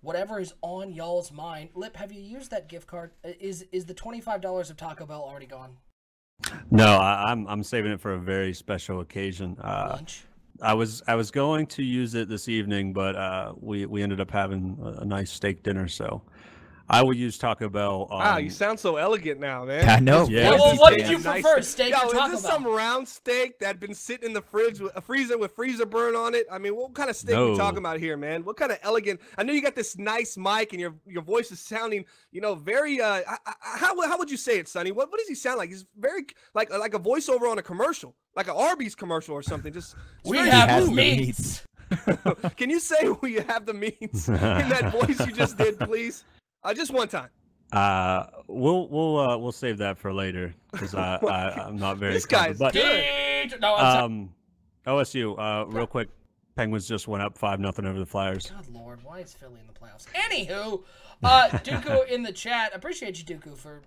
whatever is on y'all's mind. Lip, have you used that gift card? Is the $25 of Taco Bell already gone? No, I'm saving it for a very special occasion. Lunch? I was going to use it this evening, but we ended up having a nice steak dinner, so I will use Taco Bell. Wow, you sound so elegant now, man. I know. Yeah. Well, what did you prefer, steak or Taco Bell? Is this some round steak that had been sitting in the fridge with a freezer burn on it? I mean, what kind of steak are we talking about here, man? What kind of elegant? I know you got this nice mic and your voice is sounding, very. How would you say it, Sonny? What does he sound like? He's very like a voiceover on a commercial, like an Arby's commercial or something. Just we have meats. Can you say we have the meats in that voice you just did, please? Just one time. We'll save that for later, because I'm not very. This guy's good. No, OSU. Real quick, Penguins just went up 5-0 over the Flyers. God Lord, why is Philly in the playoffs? Anywho, Dooku in the chat. Appreciate you, Dooku, for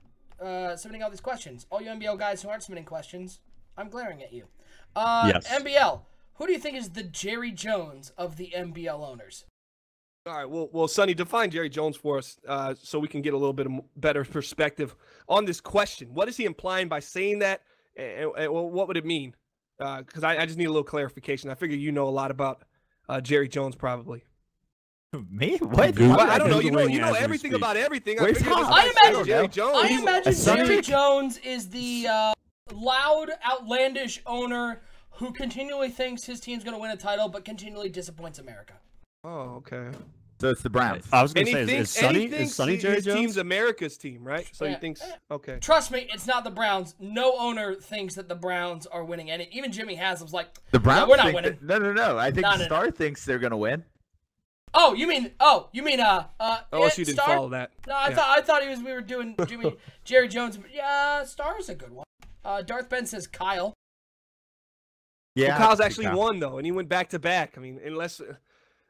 submitting all these questions. All you MBL guys who aren't submitting questions, I'm glaring at you. Yes. MBL, who do you think is the Jerry Jones of the MBL owners? All right, well, Sonny, define Jerry Jones for us so we can get a little bit of better perspective on this question. What is he implying by saying that, and what would it mean? Because I just need a little clarification. I figure you know a lot about Jerry Jones, probably. Me? What? Well, I don't know. You know everything about everything. I imagine Jerry Jones. I imagine Jerry Jones is the loud, outlandish owner who continually thinks his team's going to win a title, but continually disappoints America. Oh, okay. So it's the Browns. I was going to say, is Sonny Jerry his Jones? team's America's team, right? So Yeah. he thinks, okay. Trust me, it's not the Browns. No owner thinks that the Browns are winning. And even Jimmy Haslam's like, The Browns we're not think winning. No. I think No. Star thinks they're going to win. Oh, you mean OSU didn't Star? follow that. No, I thought we were doing Jerry Jones. But yeah, Star's a good one. Darth Ben says Kyle. Yeah, Well, Kyle's actually won, though, and he went back-to-back. I mean, unless...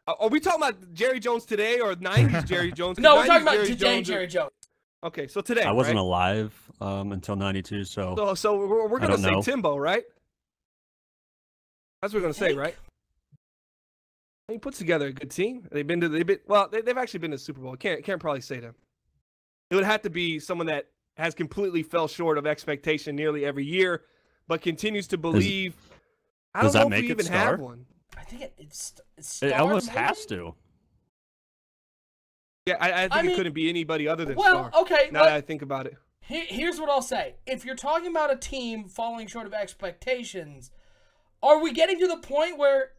are we talking about Jerry Jones today or 90s Jerry Jones? No, we're talking about Jerry today Jones Jerry Jones. Okay, so today, I wasn't right? alive until '92, so So we're going to say know. Timbo, right? That's what we're going to say, right? He puts together a good team. They've actually been to the Super Bowl. Can't probably say them. It would have to be someone that has completely fell short of expectation nearly every year, but continues to believe. I don't know if we even have one. I think it's it almost maybe? has to. Yeah, I think it couldn't be anybody other than Star. Okay. Now that I think about it. Here's what I'll say. If you're talking about a team falling short of expectations, are we getting to the point where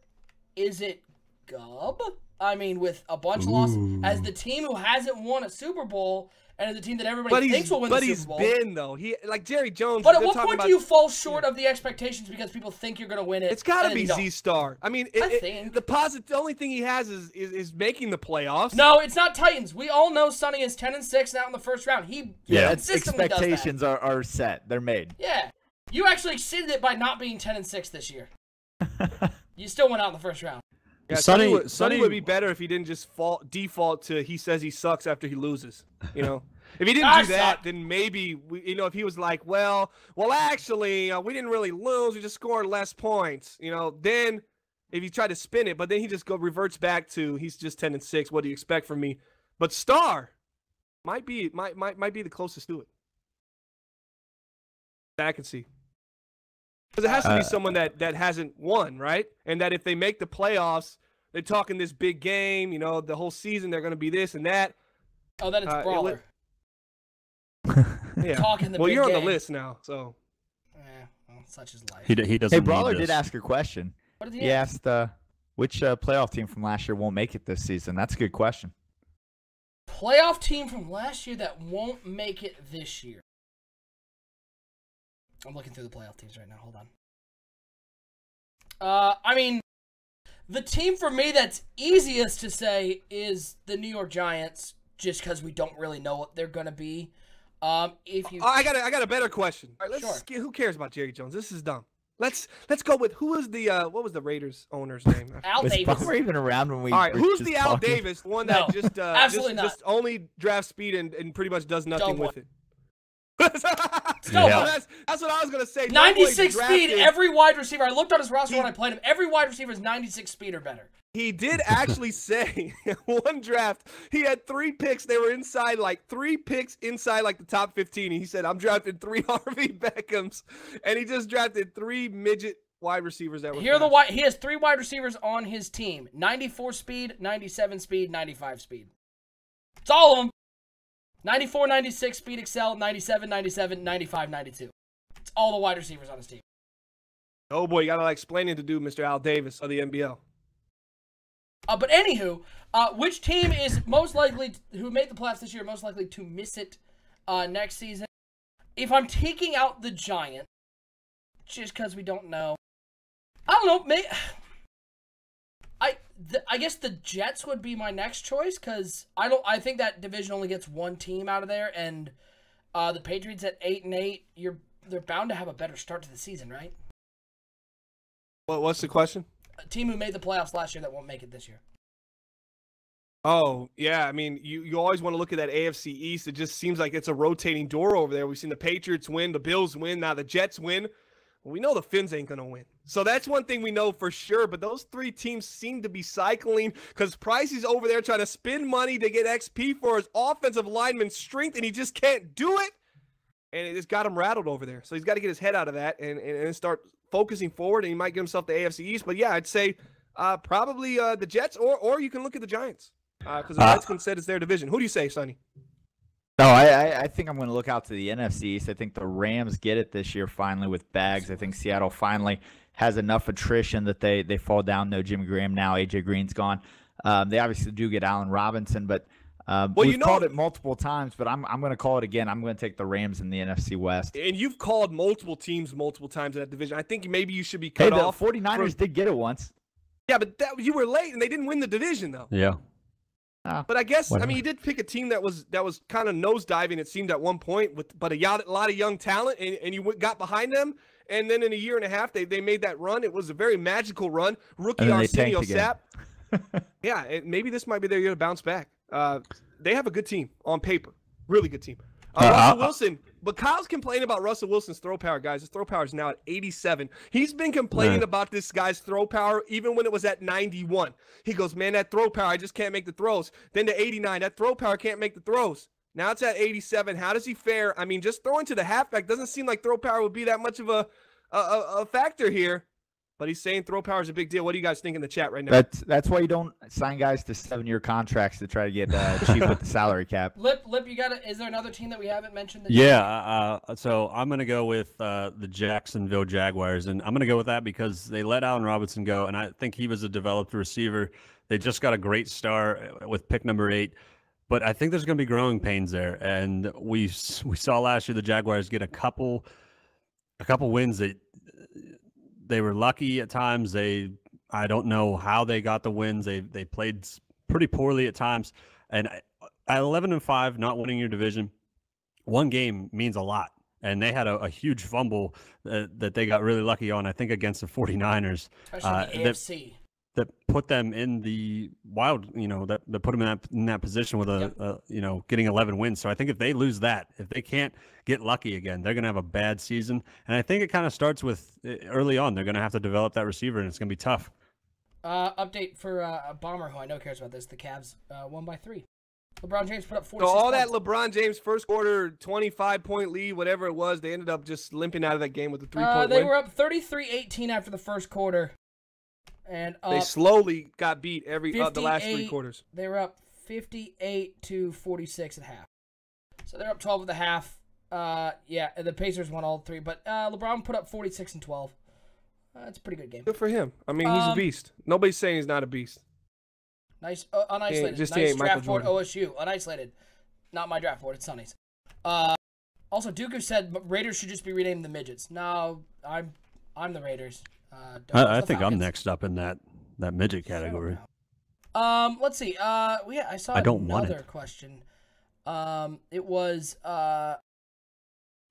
is it Gubb? I mean, with a bunch of losses, as the team who hasn't won a Super Bowl and it's a team that everybody thinks will win the Super Bowl. But he's been, though. He like Jerry Jones. But at what point do you fall short of the expectations because people think you're going to win it? It's got to be Z-Star. I mean, the only thing he has is making the playoffs. No, it's not Titans. We all know Sonny is 10-6 now in the first round. He consistently expectations does that. are set. They're made. Yeah. You actually exceeded it by not being 10-6 this year. You still went out in the first round. Yeah, Sonny would be better if he didn't just default to he says he sucks after he loses. You know, if he didn't do that, then maybe if he was like, well, actually, we didn't really lose, we just scored less points. You know, then if he tried to spin it, but then he just reverts back to he's just 10-6. What do you expect from me? But Star might be the closest to it. That I can see. Because it has to be someone that hasn't won, right? And that if they make the playoffs, they're talking this big game, you know, the whole season they're going to be this and that. Oh, then it's Brawler. Yeah. Talking the well, big you're on game. the list now, so. Such is life. He doesn't. Hey, Brawler did ask a question. What did he asked which playoff team from last year won't make it this season. That's a good question. Playoff team from last year that won't make it this year. I'm looking through the playoff teams right now. Hold on. I mean, the team for me that's easiest to say is the New York Giants, just because we don't really know what they're gonna be. If you, I got a better question. All right, who cares about Jerry Jones? This is dumb. Let's go with who was the what was the Raiders owner's name? Al Davis. We're even around when we. All right, who's the Al Davis? One that just only drafts speed and pretty much does nothing with it. That's what I was gonna say. 96 speed. Every wide receiver. I looked on his roster when I played him. Every wide receiver is 96 speed or better. He did actually say one draft he had 3 picks. They were inside like 3 picks inside like the top 15. And he said, "I'm drafting 3 Harvey Beckhams," and he just drafted 3 midget wide receivers that were. He has 3 wide receivers on his team: 94 speed, 97 speed, 95 speed. It's all of them. 94, 96, speed excel, 97, 97, 95, 92. It's all the wide receivers on his team. Oh boy, you got to explain it to do Mr. Al Davis of the MBL. But anywho, which team is most likely, who made the playoffs this year, most likely to miss it next season? If I'm taking out the Giants, just because we don't know, I don't know, I guess the Jets would be my next choice because I think that division only gets 1 team out of there, and the Patriots at 8-8, they're bound to have a better start to the season, right? What's the question? A team who made the playoffs last year that won't make it this year. Oh, yeah. I mean, you always want to look at that AFC East. It just seems like it's a rotating door over there. We've seen the Patriots win, the Bills win, now the Jets win. Well, we know the Finns ain't going to win. So that's one thing we know for sure. But those 3 teams seem to be cycling because Pricey's over there trying to spend money to get XP for his offensive lineman's strength, and he just can't do it. And it just got him rattled over there. So he's got to get his head out of that and start focusing forward, and he might get himself the AFC East. But, yeah, I'd say probably the Jets, or you can look at the Giants because the Redskins said it's their division. Who do you say, Sonny? No, I think I'm going to look out to the NFC East. I think the Rams get it this year finally with Bags. I think Seattle finally has enough attrition that they fall down. No Jimmy Graham now. A.J. Green's gone. They obviously do get Allen Robinson, but we've called it multiple times, but I'm going to call it again. I'm going to take the Rams in the NFC West. And you've called multiple teams multiple times in that division. I think maybe you should be cut off. The 49ers did get it once. Yeah, but you were late, and they didn't win the division, though. Yeah. But I guess, whatever. I mean, you did pick a team that was kind of nosediving, it seemed, at one point, but a lot of young talent, and you got behind them, and then in a year and a half, they made that run. It was a very magical run. Rookie Arsenio Sapp. Yeah, maybe this might be their year to bounce back. They have a good team on paper. Really good team. Russell Wilson. But Kyle's complaining about Russell Wilson's throw power, guys. His throw power is now at 87. He's been complaining about this guy's throw power even when it was at 91. He goes, man, that throw power, I just can't make the throws. Then to 89, that throw power can't make the throws. Now it's at 87. How does he fare? I mean, just throwing to the halfback doesn't seem like throw power would be that much of a factor here. But he's saying throw power is a big deal. What do you guys think in the chat right now? That's why you don't sign guys to 7-year contracts to try to get cheap with the salary cap. Lip, you got it. Is there another team that we haven't mentioned? So I'm going to go with the Jacksonville Jaguars, and I'm going to go with that because they let Allen Robinson go, and I think he was a developed receiver. They just got a great star with pick number 8. but I think there's going to be growing pains there. And we saw last year the Jaguars get a couple wins that they were lucky at times. I don't know how they got the wins. They played pretty poorly at times. And at 11-5, not winning your division, one game means a lot. And they had a huge fumble that they got really lucky on, I think, against the 49ers. Especially the AFC. That put them in the wild, that put them in that position with getting 11 wins. So I think if they lose that, if they can't get lucky again, they're going to have a bad season. And I think it kind of starts with early on. They're going to have to develop that receiver, and it's going to be tough. Update for a Bomber who I know cares about this. The Cavs won by 3. LeBron James put up 46 So all that points. LeBron James first quarter 25-point lead, whatever it was, they ended up just limping out of that game with a 3-point They win. were up 33-18 after the first quarter. And They slowly got beat the last 3 quarters. They were up 58-46 at half. So they're up 12 at the half. The Pacers won all 3, but LeBron put up 46 and 12. That's a pretty good game. Good for him. I mean, he's a beast. Nobody's saying he's not a beast. Nice, unisolated. Just nice ain't draft Michael board, OSU. Unisolated. Not my draft board. It's Sonny's. Also, Dooku said Raiders should just be renamed the Midgets. No, I'm the Raiders. I think I'm next up in that midget category. Let's see. I saw another question. It was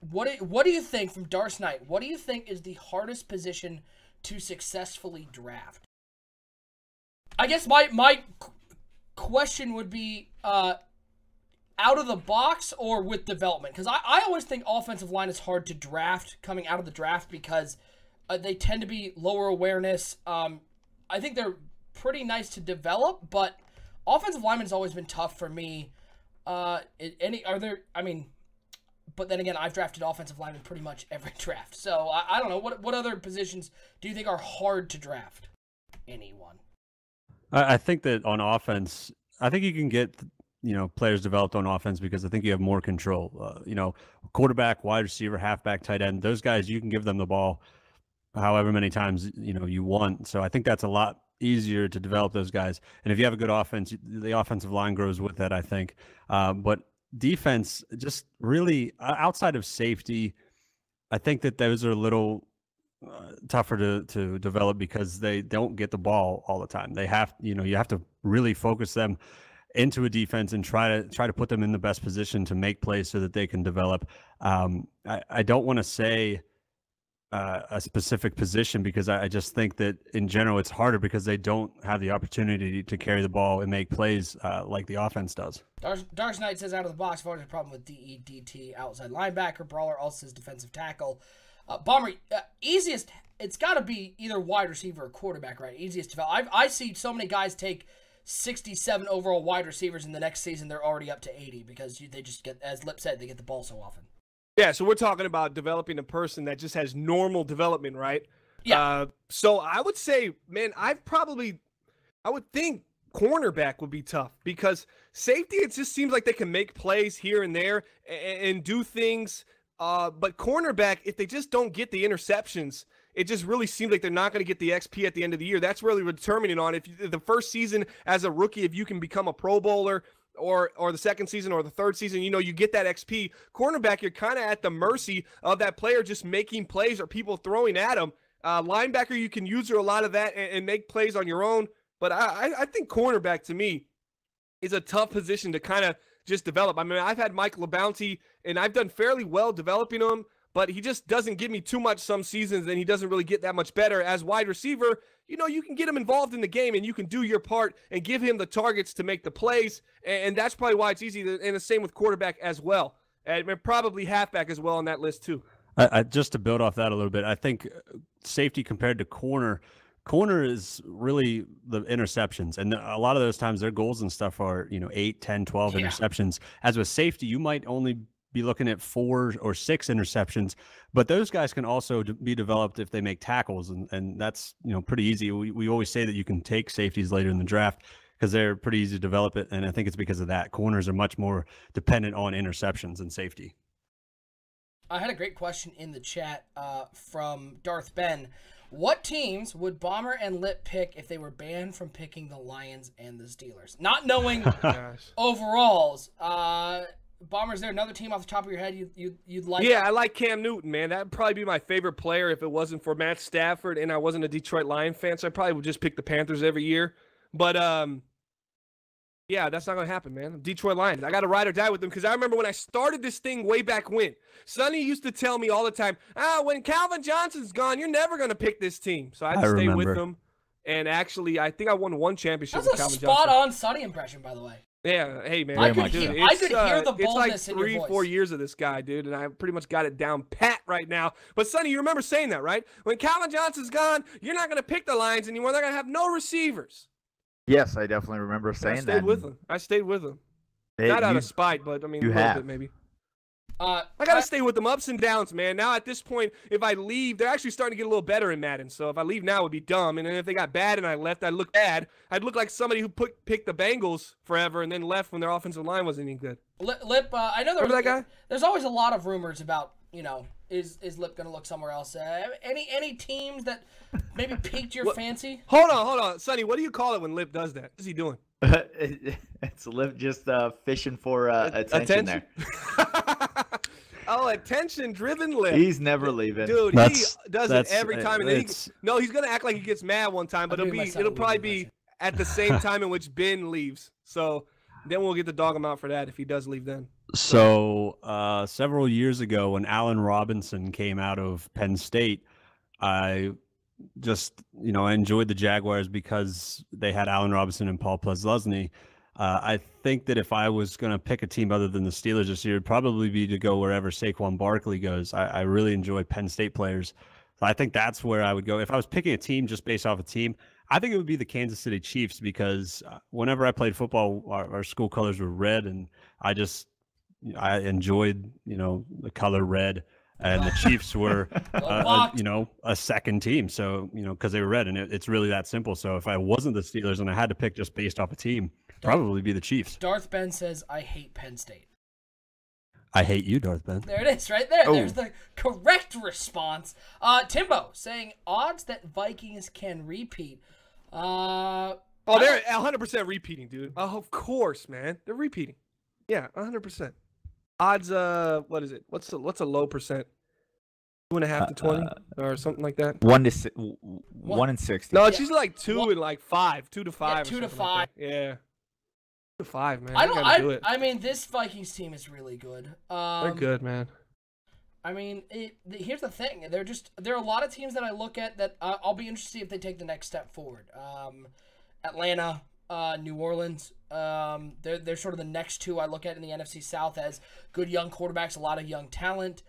what do you think, from Darce Knight, what do you think is the hardest position to successfully draft? I guess my question would be out of the box or with development, because I always think offensive line is hard to draft coming out of the draft because they tend to be lower awareness. I think they're pretty nice to develop, but offensive lineman has always been tough for me. But then again, I've drafted offensive linemen pretty much every draft. So I don't know. What other positions do you think are hard to draft? Anyone? I think that on offense, I think you can get players developed on offense because I think you have more control. Quarterback, wide receiver, halfback, tight end, those guys, you can give them the ball however many times you want. So I think that's a lot easier to develop those guys. And if you have a good offense, the offensive line grows with that, I think. But defense, just really outside of safety, I think that those are a little tougher to develop because they don't get the ball all the time. They have, you have to really focus them into a defense and try to put them in the best position to make plays so that they can develop. I don't want to say a specific position because I just think that in general it's harder because they don't have the opportunity to carry the ball and make plays like the offense does. Dark Knight says out of the box, Florida's problem with DEDT outside linebacker, Brawler also says defensive tackle. Bomber, easiest, it's got to be either wide receiver or quarterback, right? Easiest to develop. I see so many guys take 67 overall wide receivers in the next season, they're already up to 80 because they just get, as Lip said, they get the ball so often. Yeah, so we're talking about developing a person that just has normal development, right? Yeah. So I would say, man, I would think cornerback would be tough because safety, it just seems like they can make plays here and there and do things. But cornerback, if they just don't get the interceptions, it just really seems like they're not going to get the XP at the end of the year. That's really determining on if the first season as a rookie, if you can become a Pro Bowler, or the second season or the third season, you get that XP. Cornerback, you're kind of at the mercy of that player just making plays or people throwing at him. Linebacker, you can use a lot of that and make plays on your own. But I think cornerback, to me, is a tough position to kind of just develop. I mean, I've had Mike LeBounty, and I've done fairly well developing him, but he just doesn't give me too much some seasons, and he doesn't really get that much better. As wide receiver, you can get him involved in the game, and you can do your part and give him the targets to make the plays, and that's probably why it's easy. And the same with quarterback as well, and probably halfback as well on that list too. Just to build off that a little bit, I think safety compared to corner is really the interceptions, and a lot of those times their goals and stuff are 8, 10, 12 interceptions. As with safety, you might only be looking at 4 or 6 interceptions, but those guys can also be developed if they make tackles, and that's pretty easy. We always say that you can take safeties later in the draft because they're pretty easy to develop it, and I think it's because of that. Corners are much more dependent on interceptions than safety. I had a great question in the chat from Darth Ben. What teams would Bomber and Lip pick if they were banned from picking the Lions and the Steelers? Not knowing overalls. Bomber, is there another team off the top of your head you'd like? Yeah, I like Cam Newton, man. That would probably be my favorite player if it wasn't for Matt Stafford and I wasn't a Detroit Lion fan, so I probably would just pick the Panthers every year. But, yeah, that's not going to happen, man. Detroit Lions. I got to ride or die with them because I remember when I started this thing way back when, Sonny used to tell me all the time, when Calvin Johnson's gone, you're never going to pick this team. So I had to stay with them. And actually, I think I won one championship with Calvin Johnson. That's a spot-on Sonny impression, by the way. Yeah, hey, man. I could hear the boldness in your voice. It's like 3-4 years of this guy, dude, and I pretty much got it down pat right now. But, Sonny, you remember saying that, right? When Calvin Johnson's gone, you're not going to pick the Lions anymore. They're going to have no receivers. Yes, I definitely remember saying that. I stayed with him. Not out of spite, but, I mean, a little bit maybe. I got to stay with them, ups and downs, man. Now, at this point, if I leave, they're actually starting to get a little better in Madden. So if I leave now, it would be dumb. And then if they got bad and I left, I'd look bad. I'd look like somebody who picked the Bengals forever and then left when their offensive line wasn't any good. Lip, I know Remember that guy? There's always a lot of rumors about, is Lip going to look somewhere else? Any teams that maybe piqued your fancy? Hold on. Sonny, what do you call it when Lip does that? What is he doing? It's Lip just fishing for attention there. Oh, attention-driven Lip. He's never leaving. Dude, he does it every time. And then he's going to act like he gets mad one time, but it'll probably be at the same time in which Ben leaves. So then we'll get to dog him out for that if he does leave then. So several years ago when Allen Robinson came out of Penn State, I just, I enjoyed the Jaguars because they had Allen Robinson and Paul Plesney. I think that if I was going to pick a team other than the Steelers this year, it'd probably be to go wherever Saquon Barkley goes. I really enjoy Penn State players. So I think that's where I would go. If I was picking a team just based off a team, I think it would be the Kansas City Chiefs because whenever I played football, our school colors were red, and I enjoyed, the color red. And the Chiefs were, a second team. So, because they were red, and it's really that simple. So if I wasn't the Steelers and I had to pick just based off a team, probably be the Chiefs. Darth Ben says, I hate Penn State. I hate you, Darth Ben. There it is, right there. Oh. There's the correct response. Timbo saying odds that Vikings can repeat. They're 100% repeating, dude. Of course, man. They're repeating. Yeah, 100%. Odds, what is it? What's a low percent? 2.5 to 20 or something like that. 1 in 60. No, it's usually like 2 and like 5, 2 to 5. Yeah, 2 to 5. Like yeah, 2 to 5, man. I mean, this Vikings team is really good. They're good, man. I mean, here's the thing. There are a lot of teams that I look at that I'll be interested to see if they take the next step forward. Atlanta, New Orleans. They're sort of the next two I look at in the NFC South as good young quarterbacks, a lot of young talent.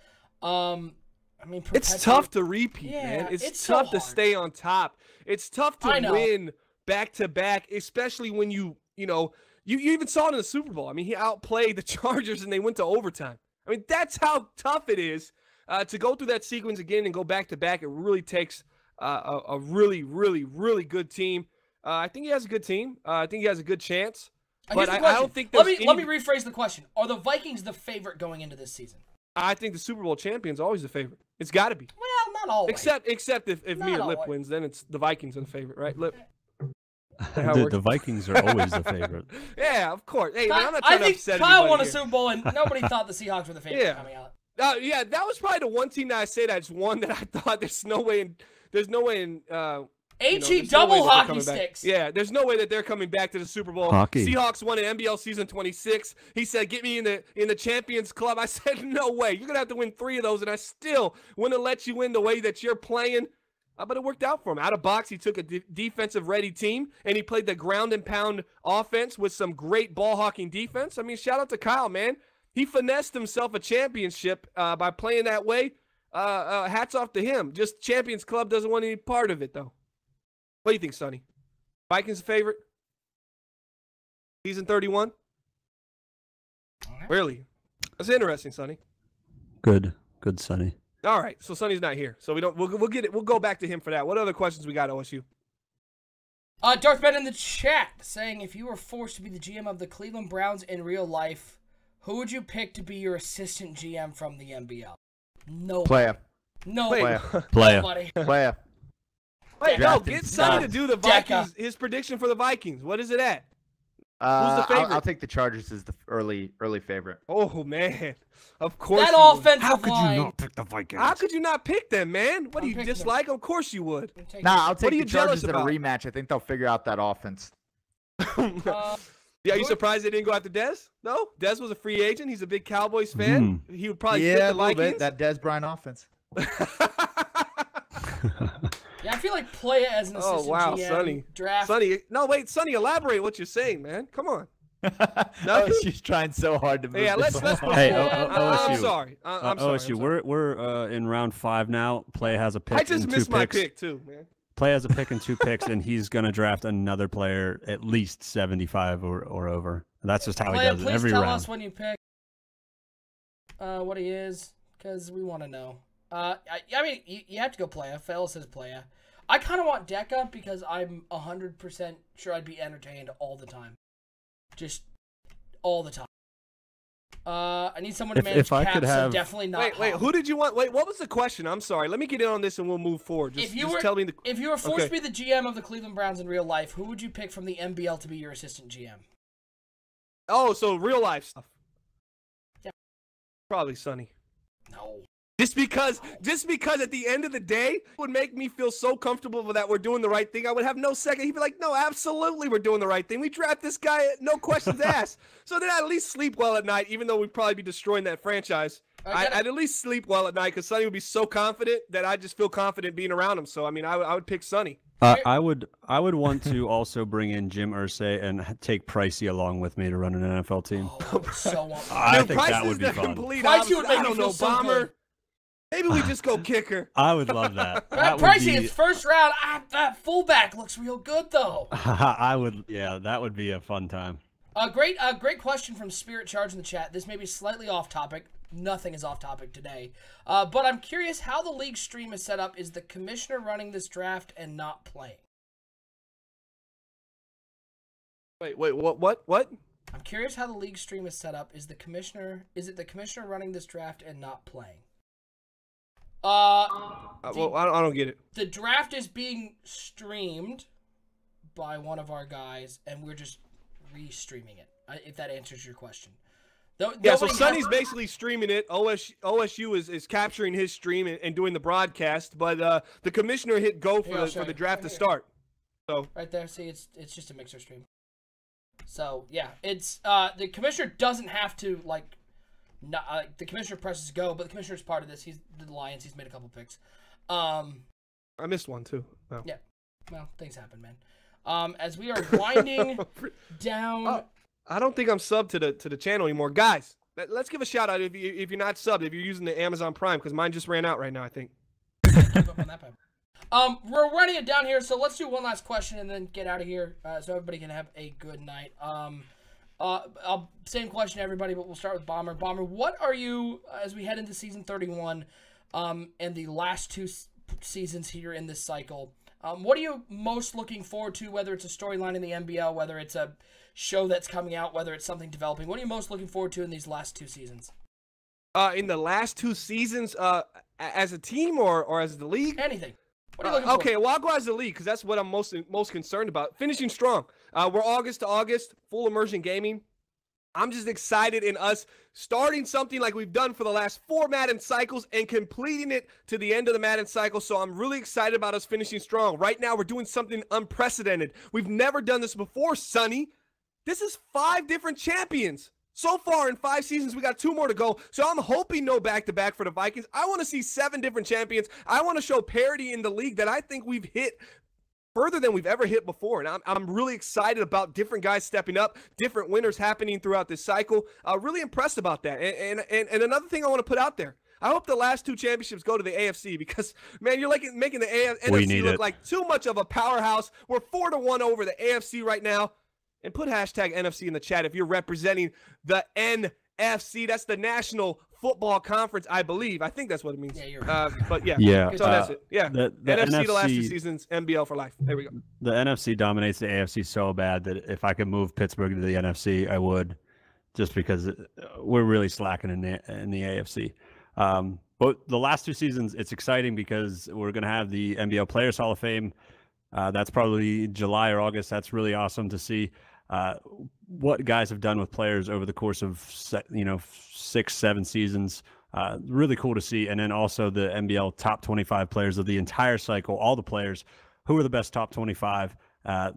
I mean, it's tough to repeat, man. It's tough to stay on top. It's tough to win back to back, especially when you even saw it in the Super Bowl. I mean, he outplayed the Chargers and they went to overtime. I mean, that's how tough it is to go through that sequence again and go back to back. It really takes a really, really, really good team. I think he has a good team. I think he has a good chance. But I don't think there's let me rephrase the question. Are the Vikings the favorite going into this season? I think the Super Bowl champion's always the favorite. It's got to be. Well, not always. Except if me or Lip wins, then it's the Vikings are the favorite, right, Lip? The Vikings are always the favorite. Yeah, of course. Hey, man, I'm not trying to upset Kyle won a here. Super Bowl, and nobody thought the Seahawks were the favorite coming out. Yeah, that was probably the one team that I say that's one that I thought there's no way in HE double hockey sticks. Yeah, there's no way that they're coming back to the Super Bowl. Hockey. Seahawks won an MBL season 26. He said, "Get me in the Champions Club." I said, "No way. You're gonna have to win 3 of those, and I still wouldn't let you win the way that you're playing." But it worked out for him. Out of box, he took a defensive ready team, and he played the ground and pound offense with some great ball hawking defense. I mean, shout out to Kyle, man. He finessed himself a championship by playing that way. Hats off to him. Just Champions Club doesn't want any part of it, though. What do you think, Sonny? Vikings favorite? Season 31? Really? That's interesting, Sonny. Good, Sonny. All right, so Sonny's not here, so we'll get it. We'll go back to him for that. What other questions we got, OSU? Darth Ben in the chat saying, if you were forced to be the GM of the Cleveland Browns in real life, who would you pick to be your assistant GM from the MBL? No player. No player. Nobody. Player. Wait, no, drafting get Sonny to do the Deca. Vikings. His prediction for the Vikings. What is it at? Who's the favorite? I'll take the Chargers as the early favorite. Oh man, of course. That you would. offensive How could line. you not pick the Vikings? How could you not pick them, man? What do I'm you picking dislike? Of course you would. Nah, I'll take are you the Chargers jealous in a about? rematch. I think they'll figure out that offense. Yeah, are you surprised they didn't go after Dez? No, Dez was a free agent. He's a big Cowboys fan. He would probably fit Yeah, the a little Vikings. bit. That Dez Bryant offense. Yeah, I feel like Playa as an assistant wow, GM Sonny. draft. Sonny, no, wait, Sonny, elaborate what you're saying, man. Come on. Oh, she's trying so hard to move. Yeah, this let's. along. Hey, I'm OSU. sorry. I'm sorry. OSU, I'm sorry. we're in round 5 now. Play has a pick. I just and missed 2 my picks. pick too, man. Play has a pick and 2 picks, and he's gonna draft another player at least 75 or over. That's just how he Playa, does it please every tell round. us when you pick what he is, because we want to know. I mean, you have to go Playa. Fail says Playa. I kind of want Deca because I'm 100% sure I'd be entertained all the time. Just all the time. I need someone to manage if I caps, could so have- definitely not. Wait, Hop. who did you want? Wait, what was the question? I'm sorry. Let me get in on this and we'll move forward. Just tell me the. If you were forced Okay. to be the GM of the Cleveland Browns in real life, who would you pick from the MBL to be your assistant GM? Oh, so real life stuff. Yeah. Probably Sonny. No. Just because at the end of the day it would make me feel so comfortable that we're doing the right thing. I would have no second. He'd be like, no, absolutely we're doing the right thing. We draft this guy, no questions asked. So then I'd at least sleep well at night, even though we'd probably be destroying that franchise. I'd at least sleep well at night because Sonny would be so confident that I just feel confident being around him. So, I mean, I would pick Sonny. I would want to also bring in Jim Irsay and take Pricey along with me to run an NFL team. Oh, so I Dude, think Price that is would be the fun. complete Pricey opposite. would make I me don't feel know, so Bomber. good. Maybe we just go kicker. I would love that. That would Pricey, be, it's first round. That fullback looks real good though. I would, yeah, that would be a fun time. Great question from Spirit Charge in the chat. This may be slightly off topic. Nothing is off topic today. But I'm curious how the league stream is set up. Is the commissioner running this draft and not playing? Wait, what? I'm curious how the league stream is set up. Is it the commissioner running this draft and not playing? Well, I don't get it. The draft is being streamed by one of our guys, and we're just re-streaming it. If that answers your question. Yeah, so Sonny's basically streaming it. OSU is capturing his stream and doing the broadcast, but the commissioner hit go for the draft to start. So right there, see, it's just a mixer stream. So yeah, it's the commissioner doesn't have to the commissioner presses go, but the commissioner's part of this. He's the Lions. He's made a couple picks. I missed one too. Oh. Yeah, well, things happen, man. As we are winding down. I don't think I'm subbed to the channel anymore, guys. Let's give a shout out if you're not subbed, if you're using the Amazon Prime, because mine just ran out right now, I think. Keep up on that pipe. We're running it down here, so let's do one last question and then get out of here, so everybody can have a good night. Same question to everybody, but we'll start with Bomber. Bomber, what are you, as we head into season 31, and the last 2 seasons here in this cycle, what are you most looking forward to, whether it's a storyline in the MBL, whether it's a show that's coming out, whether it's something developing? What are you most looking forward to in these last 2 seasons? In the last 2 seasons, as a team or as the league? Anything. What are you looking okay, well, I'll go as the league because that's what I'm most concerned about. Finishing strong. We're August to August, full immersion gaming. I'm just excited in us starting something like we've done for the last 4 Madden cycles and completing it to the end of the Madden cycle. So I'm really excited about us finishing strong. Right now, we're doing something unprecedented. We've never done this before, Sonny. This is 5 different champions. So far in 5 seasons, we got 2 more to go. So I'm hoping no back-to-back for the Vikings. I want to see 7 different champions. I want to show parity in the league that I think we've hit further than we've ever hit before. And I'm really excited about different guys stepping up, different winners happening throughout this cycle. Really impressed about that. And another thing I want to put out there, I hope the last 2 championships go to the AFC because, man, you're making the NFC look like too much of a powerhouse. We're 4-1 over the AFC right now. And put hashtag NFC in the chat if you're representing the NFC. That's the National Football Conference, I believe. I think that's what it means. Yeah, you're right. But yeah. Yeah. So that's it. Yeah. The NFC the last 2 NFC seasons, MBL for life. There we go. The NFC dominates the AFC so bad that if I could move Pittsburgh to the NFC, I would, just because we're really slacking in the AFC. but the last 2 seasons, it's exciting because we're going to have the NBL Players Hall of Fame. That's probably July or August. That's really awesome to see what guys have done with players over the course of 6-7 seasons. Really cool to see. And then also the NBL top 25 players of the entire cycle, all the players. Who are the best top 25?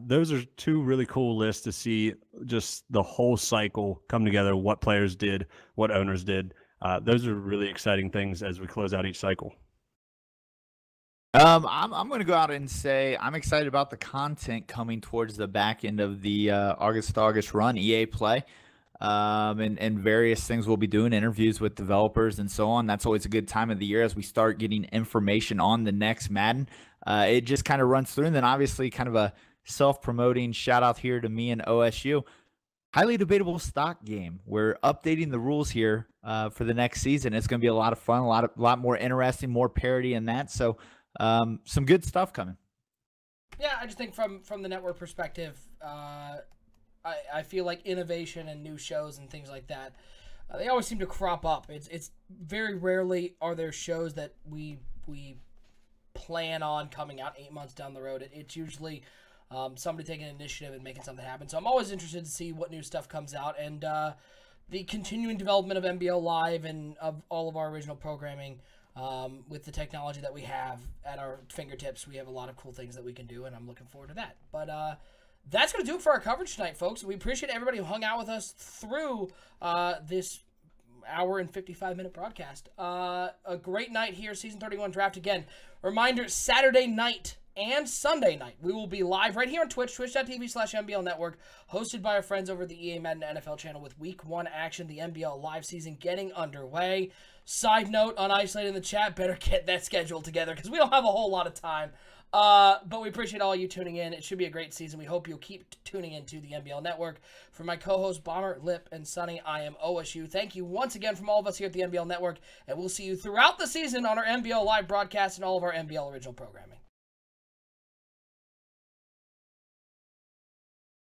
Those are 2 really cool lists to see just the whole cycle come together, what players did, what owners did. Those are really exciting things as we close out each cycle. I'm going to go out and say I'm excited about the content coming towards the back end of the August run, EA Play, and various things we'll be doing, interviews with developers and so on. That's always a good time of the year as we start getting information on the next Madden. It just kind of runs through, and then obviously kind of a self-promoting shout out here to me and OSU. Highly debatable stock game. We're updating the rules here for the next season. It's going to be a lot of fun, a lot more interesting, more parity in that. So some good stuff coming. Yeah, I just think from the network perspective, I feel like innovation and new shows and things like that, they always seem to crop up. It's very rarely are there shows that we plan on coming out 8 months down the road. It's usually somebody taking initiative and making something happen. So I'm always interested to see what new stuff comes out, and the continuing development of MBL Live and of all of our original programming. With the technology that we have at our fingertips, we have a lot of cool things that we can do, and I'm looking forward to that. But that's going to do it for our coverage tonight, folks. We appreciate everybody who hung out with us through this hour and 55-minute broadcast. A great night here, Season 31 Draft. Again, reminder, Saturday night and Sunday night, we will be live right here on Twitch, twitch.tv/MBL Network, hosted by our friends over the EA Madden NFL channel with Week 1 action, the NBL live season getting underway. Side note on Isolate in the chat, better get that schedule together because we don't have a whole lot of time. But we appreciate all you tuning in. It should be a great season. We hope you'll keep tuning into the NBL Network. For my co-hosts, Bomber, Lip, and Sonny, I am OSU. Thank you once again from all of us here at the NBL Network, and we'll see you throughout the season on our NBL live broadcast and all of our NBL original programming.